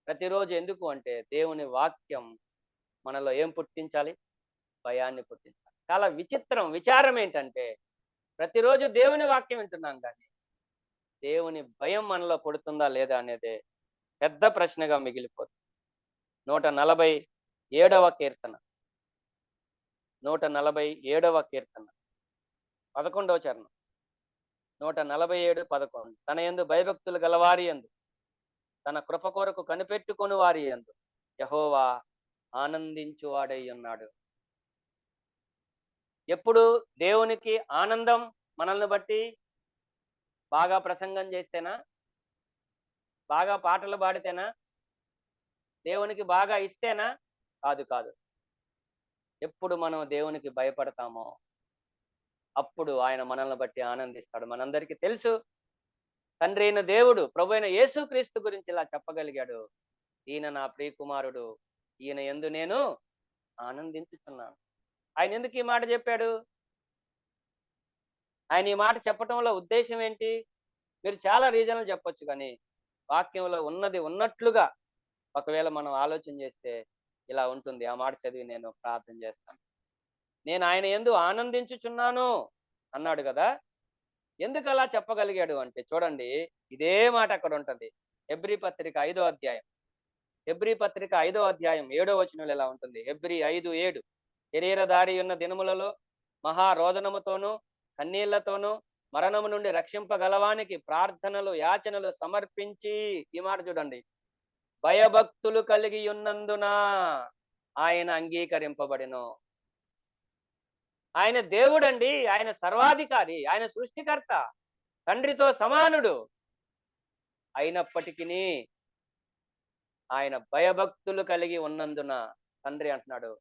ప్రతిరోజు ఎందుకు అంటే దేవుని వాక్యం మనలో ఏం పుట్టించాలి? భయాన్ని పుట్టించాలి. చాలా విచారం ఏంటంటే ప్రతిరోజు దేవుని వాక్యం వింటున్నాం, కానీ దేవుని భయం మనలో పుడుతుందా లేదా అనేది పెద్ద ప్రశ్నగా మిగిలిపోతుంది. 147వ కీర్తన 147వ కీర్తన 11వ చరణం, 147:11. తన యందు భయభక్తులు గలవారి యందు తన కృప కొరకు కనిపెట్టుకొని వారి యందు యెహోవా ఆనందించువాడై ఉన్నాడు. ఎప్పుడు దేవునికి ఆనందం? మనల్ని బట్టి బాగా ప్రసంగం చేస్తేనా? బాగా పాటలు పాడితేనా? దేవునికి బాగా ఇస్తేనా? కాదు. ఎప్పుడు మనం దేవునికి భయపడతామో అప్పుడు ఆయన మనల్ని బట్టి ఆనందిస్తాడు. మనందరికీ తెలుసు, తండ్రి అయిన దేవుడు ప్రభు అయిన యేసుక్రీస్తు గురించి ఇలా చెప్పగలిగాడు, ఈయన నా ప్రియకుమారుడు, ఈయన యందు నేను ఆనందించుతున్నాను. ఆయన ఎందుకు ఈ మాట చెప్పాడు? ఆయన ఈ మాట చెప్పటంలో ఉద్దేశం ఏంటి? మీరు చాలా రీజన్లు చెప్పొచ్చు, కానీ వాక్యంలో ఉన్నది ఉన్నట్లుగా ఒకవేళ మనం ఆలోచన చేస్తే ఇలా ఉంటుంది. ఆ మాట చదివి నేను ప్రార్థన చేస్తాను. నేను ఆయన యందు ఆనందించుచున్నాను అన్నాడు కదా. ఎందుకు అలా చెప్పగలిగాడు అంటే చూడండి, ఇదే మాట అక్కడ ఉంటది. హెబ్రీ పత్రిక 5వ అధ్యాయం 7వ వచనంలో ఎలా ఉంటుంది? హెబ్రీ 5:7. శరీరధారి ఉన్న దినములలో మహారోదనముతోనూ కన్నీళ్లతోనూ మరణము నుండి రక్షింపగలవానికి ప్రార్థనలు యాచనలు సమర్పించి, ఈ మాట చూడండి, భయభక్తులు కలిగి ఉన్నందున ఆయన అంగీకరింపబడెను. ఆయన దేవుడండి, ఆయన సర్వాధికారి, ఆయన సృష్టికర్త, తండ్రితో సమానుడు. అయినప్పటికీ ఆయన భయభక్తులు కలిగి ఉన్నందున తండ్రి అంటున్నాడు,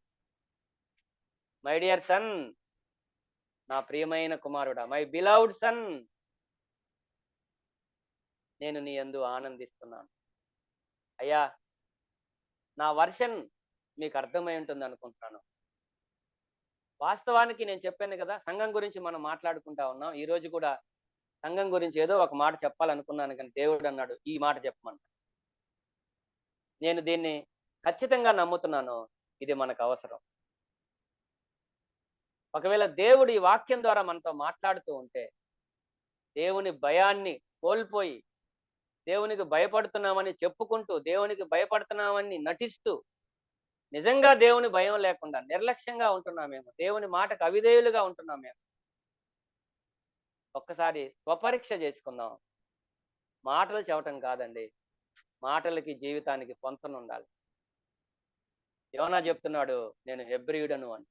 మై డియర్ సన్, నా ప్రియమైన కుమారుడా, మై బిలౌడ్ సన్, నేను నీ యందు ఆనందిస్తున్నాను. అయ్యా, నా వర్షన్ మీకు అర్థమై ఉంటుంది అనుకుంటున్నాను. వాస్తవానికి నేను చెప్పాను కదా, సంఘం గురించి మనం మాట్లాడుకుంటా ఉన్నాం. ఈ రోజు కూడా సంఘం గురించి ఏదో ఒక మాట చెప్పాలనుకున్నాను, కానీ దేవుడు అన్నాడు ఈ మాట చెప్పమన్నా. నేను దీన్ని ఖచ్చితంగా నమ్ముతున్నాను, ఇది మనకు అవసరం. ఒకవేళ దేవుడు ఈ వాక్యం ద్వారా మనతో మాట్లాడుతూ ఉంటే, దేవుని భయాన్ని కోల్పోయి దేవునికి భయపడుతున్నామని చెప్పుకుంటూ, దేవునికి భయపడుతున్నామని నటిస్తూ, నిజంగా దేవుని భయం లేకుండా నిర్లక్ష్యంగా ఉంటున్నామేమో, దేవుని మాటకు అవిధేయులుగా ఉంటున్నామేమో, ఒక్కసారి స్వపరీక్ష చేసుకుందాం. మాటలు చెప్పటం కాదండి, మాటలకి జీవితానికి పొంతన ఉండాలి. యోనా చెప్తున్నాడు నేను హెబ్రీయుడను అని.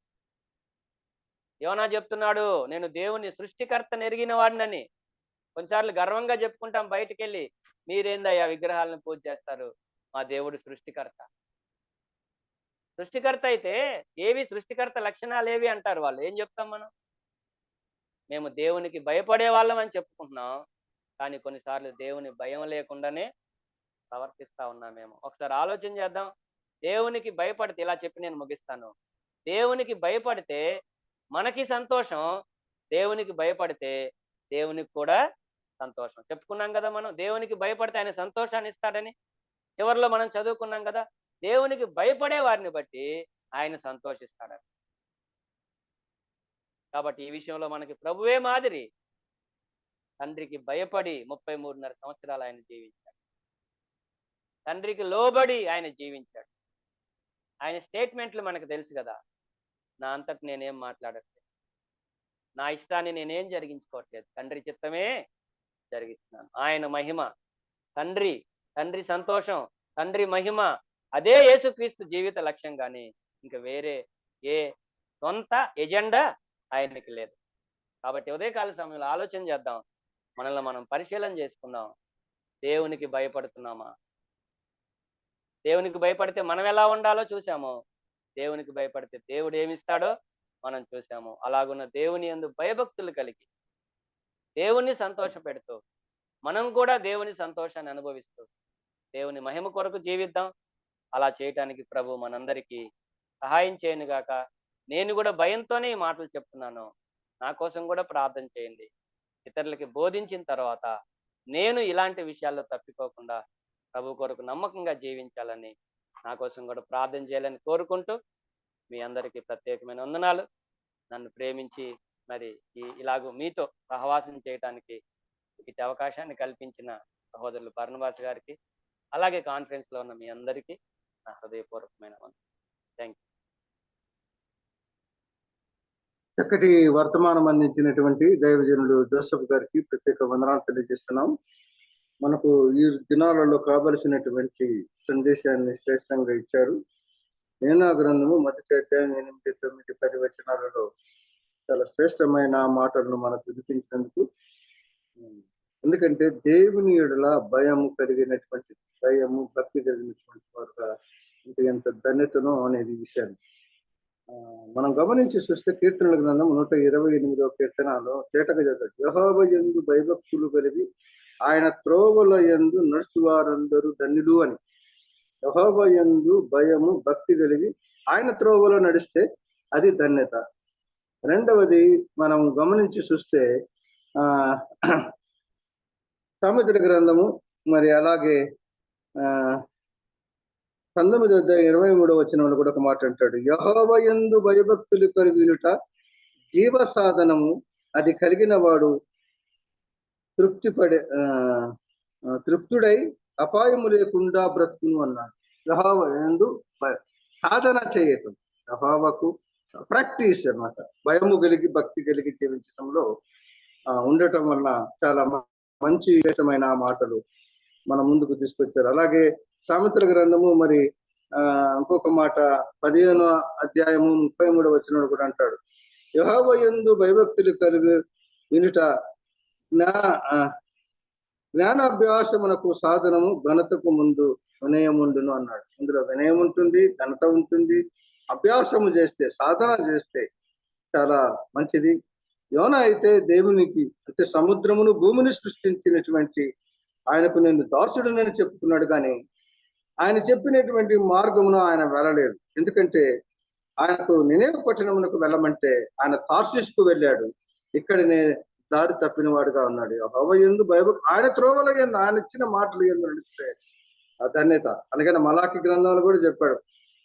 యోనా చెప్తున్నాడు నేను దేవుని సృష్టికర్తను ఎరిగిన వాడినని. కొన్నిసార్లు గర్వంగా చెప్పుకుంటాం బయటికి వెళ్ళి, మీరేందయ్యా విగ్రహాలను పూజ చేస్తారు, మా దేవుడు సృష్టికర్త. సృష్టికర్త అయితే ఏవి సృష్టికర్త లక్షణాలు ఏవి అంటారు వాళ్ళు. ఏం చెప్తాం మనం? మేము దేవునికి భయపడే వాళ్ళం అని చెప్పుకుంటున్నాం, కానీ కొన్నిసార్లు దేవుని భయం లేకుండానే ప్రవర్తిస్తా ఉన్నామేమో. ఒకసారి ఆలోచన చేద్దాం. దేవునికి భయపడితే, ఇలా చెప్పి నేను ముగిస్తాను, దేవునికి భయపడితే మనకి సంతోషం, దేవునికి భయపడితే దేవునికి కూడా సంతోషం. చెప్పుకున్నాం కదా మనం, దేవునికి భయపడితే ఆయన సంతోషాన్ని ఇస్తాడని. చివరిలో మనం చదువుకున్నాం కదా, దేవునికి భయపడే వారిని బట్టి ఆయన సంతోషిస్తాడని. కాబట్టి ఈ విషయంలో మనకి ప్రభువే మాదిరి. తండ్రికి భయపడి 33.5 సంవత్సరాలు ఆయన జీవించాడు. తండ్రికి లోబడి ఆయన జీవించాడు. ఆయన స్టేట్మెంట్లు మనకు తెలుసు కదా, నా అంతటి నేనేం మాట్లాడట్లేదు, నా ఇష్టాన్ని నేనేం జరిగించుకోవట్లేదు, తండ్రి చిత్తమే జరిగిస్తున్నాను. ఆయన మహిమ, తండ్రి సంతోషం, తండ్రి మహిమ, అదే యేసుక్రీస్తు జీవిత లక్ష్యం. కానీ ఇంకా వేరే ఏ సొంత ఎజెండా ఆయనకి లేదు. కాబట్టి ఉదయకాల సమయంలో ఆలోచన చేద్దాం, మనల్ని మనం పరిశీలన చేసుకుందాం. దేవునికి భయపడుతున్నామా? దేవునికి భయపడితే మనం ఎలా ఉండాలో చూసాము, దేవునికి భయపడితే దేవుడు ఏమిస్తాడో మనం చూసాము. అలాగున్న దేవుని యందు భయభక్తులు కలిగి దేవుణ్ణి సంతోష పెడుతూ, మనం కూడా దేవుని సంతోషాన్ని అనుభవిస్తూ దేవుని మహిమ కొరకు జీవిద్దాం. అలా చేయటానికి ప్రభు మనందరికీ సహాయం చేయను గాక. నేను కూడా భయంతోనే ఈ మాటలు చెప్తున్నాను, నా కోసం కూడా ప్రార్థన చేయండి. ఇతరులకి బోధించిన తర్వాత నేను ఇలాంటి విషయాల్లో తప్పిపోకుండా ప్రభు కొరకు నమ్మకంగా జీవించాలని, నా కోసం కూడా ప్రార్థన చేయాలని కోరుకుంటూ, మీ అందరికీ ప్రత్యేకమైన వందనాలు. నన్ను ప్రేమించి మరి ఇలాగూ మీతో సహవాసం చేయడానికి ఇటు అవకాశాన్ని కల్పించిన సహోదరులు బర్నబాస్ గారికి, అలాగే కాన్ఫరెన్స్ లో ఉన్న మీ అందరికీ నా హృదయపూర్వకమైన వందనాలు. Thank you. చక్కటి వర్తమానం అందించినటువంటి దైవజనుడు జోసెఫ్ గారికి ప్రత్యేక వందనాలు తెలియజేస్తున్నాం. మనకు ఈ దినాలలో కావలసినటువంటి సందేశాన్ని శ్రేష్టంగా ఇచ్చారు. యోనా గ్రంథము 1వ అధ్యాయం 8, 9, 10 వచనాలలో చాలా శ్రేష్టమైన మాటలను మనకు వినిపించినందుకు, ఎందుకంటే దేవుని యెడల భయము కలిగినటువంటి, భక్తి కలిగినటువంటి వారుగా అంటే ఎంత ధన్యతనో అనేది విషయాన్ని మనం గమనించి చూస్తే, కీర్తనల గ్రంథం 128వ కీర్తనలో తేటగా చదువుతాడు, యెహోవా యందు భయభక్తులు కలిగి ఆయన త్రోవల యందు నడుచువారందరూ ధన్యులు అని. యెహోవా యందు భయము భక్తి కలిగి ఆయన త్రోవలో నడిస్తే అది ధన్యత. రెండవది మనం గమనించి చూస్తే సామెతల గ్రంథము మరి అలాగే 19వ అధ్యాయం 23వ వచనంలో కూడా ఒక మాట అంటాడు, యెహోవా యందు భయభక్తులు కలిగినుట జీవ సాధనము, అది కలిగిన వాడు తృప్తుడై అపాయము లేకుండా బ్రతుకును అన్నాడు. యెహోవా యందు సాధన చేయటం, యెహోవాకు ప్రాక్టీస్ అన్నమాట. భయము కలిగి భక్తి కలిగి జీవించడంలో ఉండటం వలన చాలా మంచి విశేషమైన మాటలు మన ముందుకు తీసుకొచ్చారు. అలాగే సామెతల గ్రంథము మరి ఇంకొక మాట 15వ అధ్యాయము 33వ వచనంలో కూడా అంటాడు, యెహోవా యందు భయభక్తులు కలిగి వినుట జ్ఞానాభ్యాసమునకు సాధనము ఘనతకు ముందు వినయముండును అన్నాడు. ఇందులో వినయం ఉంటుంది, ఘనత ఉంటుంది. అభ్యాసము చేస్తే, సాధన చేస్తే చాలా మంచిది. యోనా అయితే దేవునికి అంటే సముద్రమును భూమిని సృష్టించినటువంటి ఆయనకు నేను దాసుడునని చెప్పుకున్నాడు, కానీ ఆయన చెప్పినటువంటి మార్గమును ఆయన వెళ్ళలేదు. ఎందుకంటే ఆయనకు నినేవె పట్టణమునకు వెళ్ళమంటే ఆయన తార్షీషుకు వెళ్ళాడు. ఇక్కడనే దారి తప్పిన వాడుగా ఉన్నాడు. యెహోవా యందు భయభక్తులు, ఆయన త్రోవల యందు, ఆయన ఇచ్చిన మాటలు యందు నడిస్తే ఆ ధన్యత. అందుకని మలాకి గ్రంథంలో కూడా చెప్పాడు,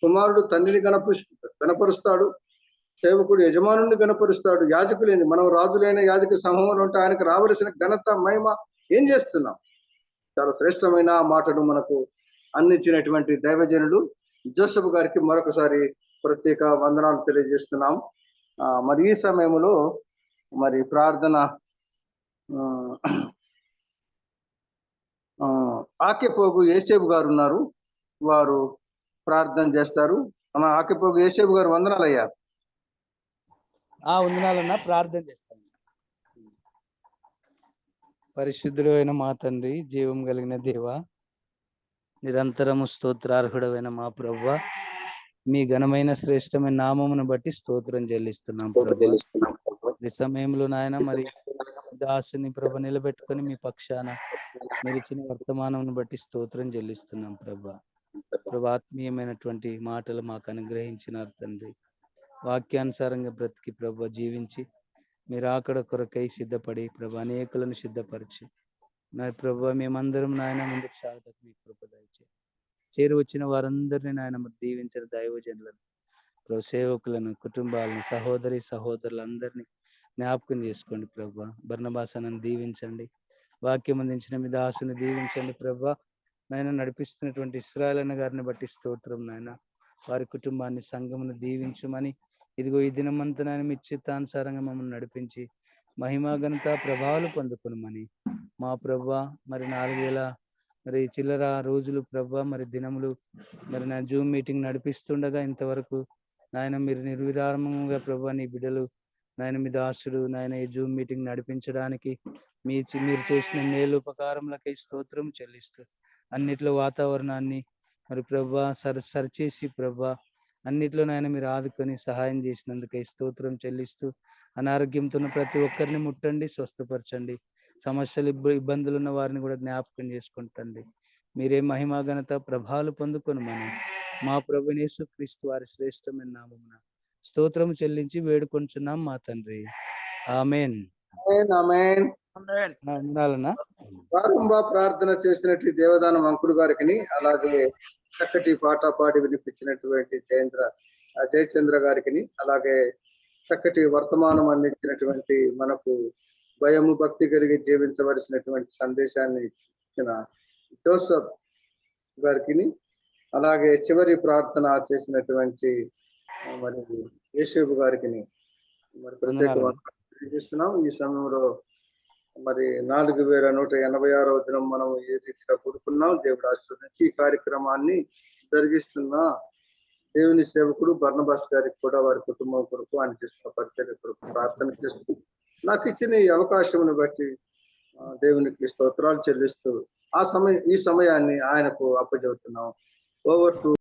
కుమారుడు తండ్రిని గణపరుస్తాడు, సేవకుడు యజమానుడిని గణపరుస్తాడు, యాజకులేని మనం రాజులైన యాజక సమూహంలో ఉంటే ఆయనకు రావలసిన ఘనత మహిమ ఏం చేస్తున్నాం? చాలా శ్రేష్టమైన మాటను మనకు అందించినటువంటి దైవజనుడు జోసెఫ్ గారికి మరొకసారి ప్రత్యేక వందనాలు తెలియజేస్తున్నాం. మరి ఈ సమయంలో మరి ప్రార్థన ఆకెపోగు ఏసేబు గారు ఉన్నారు, వారు ప్రార్థన చేస్తారు. మన ఆకెపోగు ఏసేబు గారు వందనాలయ్యా. వందనాలన్నా, ప్రార్థన చేస్తాను. పరిశుద్ధుడు అయిన మా తండ్రి, జీవం కలిగిన దేవ, నిరంతరము స్తోత్రార్హుడమైన మా ప్రభువ, మీ ఘనమైన శ్రేష్టమైన నామమును బట్టి స్తోత్రం చెల్లిస్తున్నాం ప్రభువా. ఈ సమయంలో నాయన మరి దాసుని ప్రభు నిలబెట్టుకొని మీ పక్షాన మీరు ఇచ్చిన వర్తమానం బట్టి స్తోత్రం చెల్లిస్తున్నాం ప్రభా. ప్రభు ఆత్మీయమైనటువంటి మాటలు మాకు అనుగ్రహించినారు తండ్రి. వాక్యానుసారంగా బ్రతికి ప్రభు జీవించి మీరు అక్కడ కొరకై సిద్ధపడి ప్రభు అనేకులను సిద్ధపరిచి నా ప్రభు మేమందరం నాయన ముందుకు సాగుటకు మీ కృప దయచేయండి. చేరు వచ్చిన వారందరినీ నాయన దీవించిన దైవజనులను, ప్రభు సేవకులను, కుటుంబాలను, సహోదరి సహోదరులందరినీ జ్ఞాపకం చేసుకోండి ప్రభా. బర్నబాసనను దీవించండి, వాక్యం అందించిన మీ దాసుని దీవించండి ప్రభా. నాయన నడిపిస్తున్నటువంటి ఇశ్రాయేల్ అన్న గారిని బట్టి స్తోత్రం నాయన. వారి కుటుంబాన్ని, సంఘమును దీవించమని, ఇదిగో ఈ దినమంతా నాయన మీ చిత్తానుసారంగా మమ్మల్ని నడిపించి మహిమా ఘనత ప్రభావాలు పొందుకునమని మా ప్రభా. మరి 4000 మరి చిల్లర రోజులు ప్రభా, మరి దినములు మరి నా జూమ్ మీటింగ్ నడిపిస్తుండగా ఇంతవరకు నాయన మీరు నిర్విరామంగా ప్రభా నీ బిడ్డలు నాయన మీ దాసుడు నాయన ఈ జూమ్ మీటింగ్ నడిపించడానికి మీరు చేసిన మేలు ఉపకారములకై స్తోత్రం చెల్లిస్తూ అన్నిట్లో వాతావరణాన్ని మరి ప్రభా సరిచేసి ప్రభా అన్నిట్లో నాయన మీరు ఆదుకొని సహాయం చేసినందుకై స్తోత్రం చెల్లిస్తూ అనారోగ్యంతో ఉన్న ప్రతి ఒక్కరిని ముట్టండి, స్వస్థపరచండి. సమస్యలు ఇబ్బందులు ఉన్న వారిని కూడా జ్ఞాపకం చేసుకుంటండి. మీరే మహిమా ఘనత ప్రభావాలు పొందుకొనమని మా ప్రభువైన యేసుక్రీస్తు వారి శ్రేష్టమైన నామమున స్తోత్రం చెల్లించి వేడుకొంచున్నాం మా తండ్రి. ఆమేన్. ప్రారంభ ప్రార్థన చేసినట్టు దేవదానం అంకుడు గారికి, అలాగే చక్కటి పాట పాడి వినిపించినటువంటి జయచంద్ర గారికి, అలాగే చక్కటి వర్తమానం అందించినటువంటి మనకు భయము భక్తి కలిగి జీవించవలసినటువంటి సందేశాన్ని ఇచ్చిన జోసెఫ్ గారికి, అలాగే చివరి ప్రార్థన చేసినటువంటి మరి యేసేబు గారికి మరి ప్రత్యేక తెలియజేస్తున్నాం. ఈ సమయంలో మరి 4186వ దినం మనం ఏ రీతిగా కూడుకున్నాం, దేవుడు ఆశీర్వదించి ఈ కార్యక్రమాన్ని జరిగిస్తున్న దేవుని సేవకుడు బర్నబాస్ గారికి కూడా వారి కుటుంబం కొరకు, ఆయన చేస్తున్న పరిచర్య కొరకు ప్రార్థన చేస్తూ నాకు ఇచ్చిన ఈ అవకాశమును బట్టి దేవునికి స్తోత్రాలు చెల్లిస్తూ ఈ సమయాన్ని ఆయనకు అప్పచెబుతున్నాం. Over to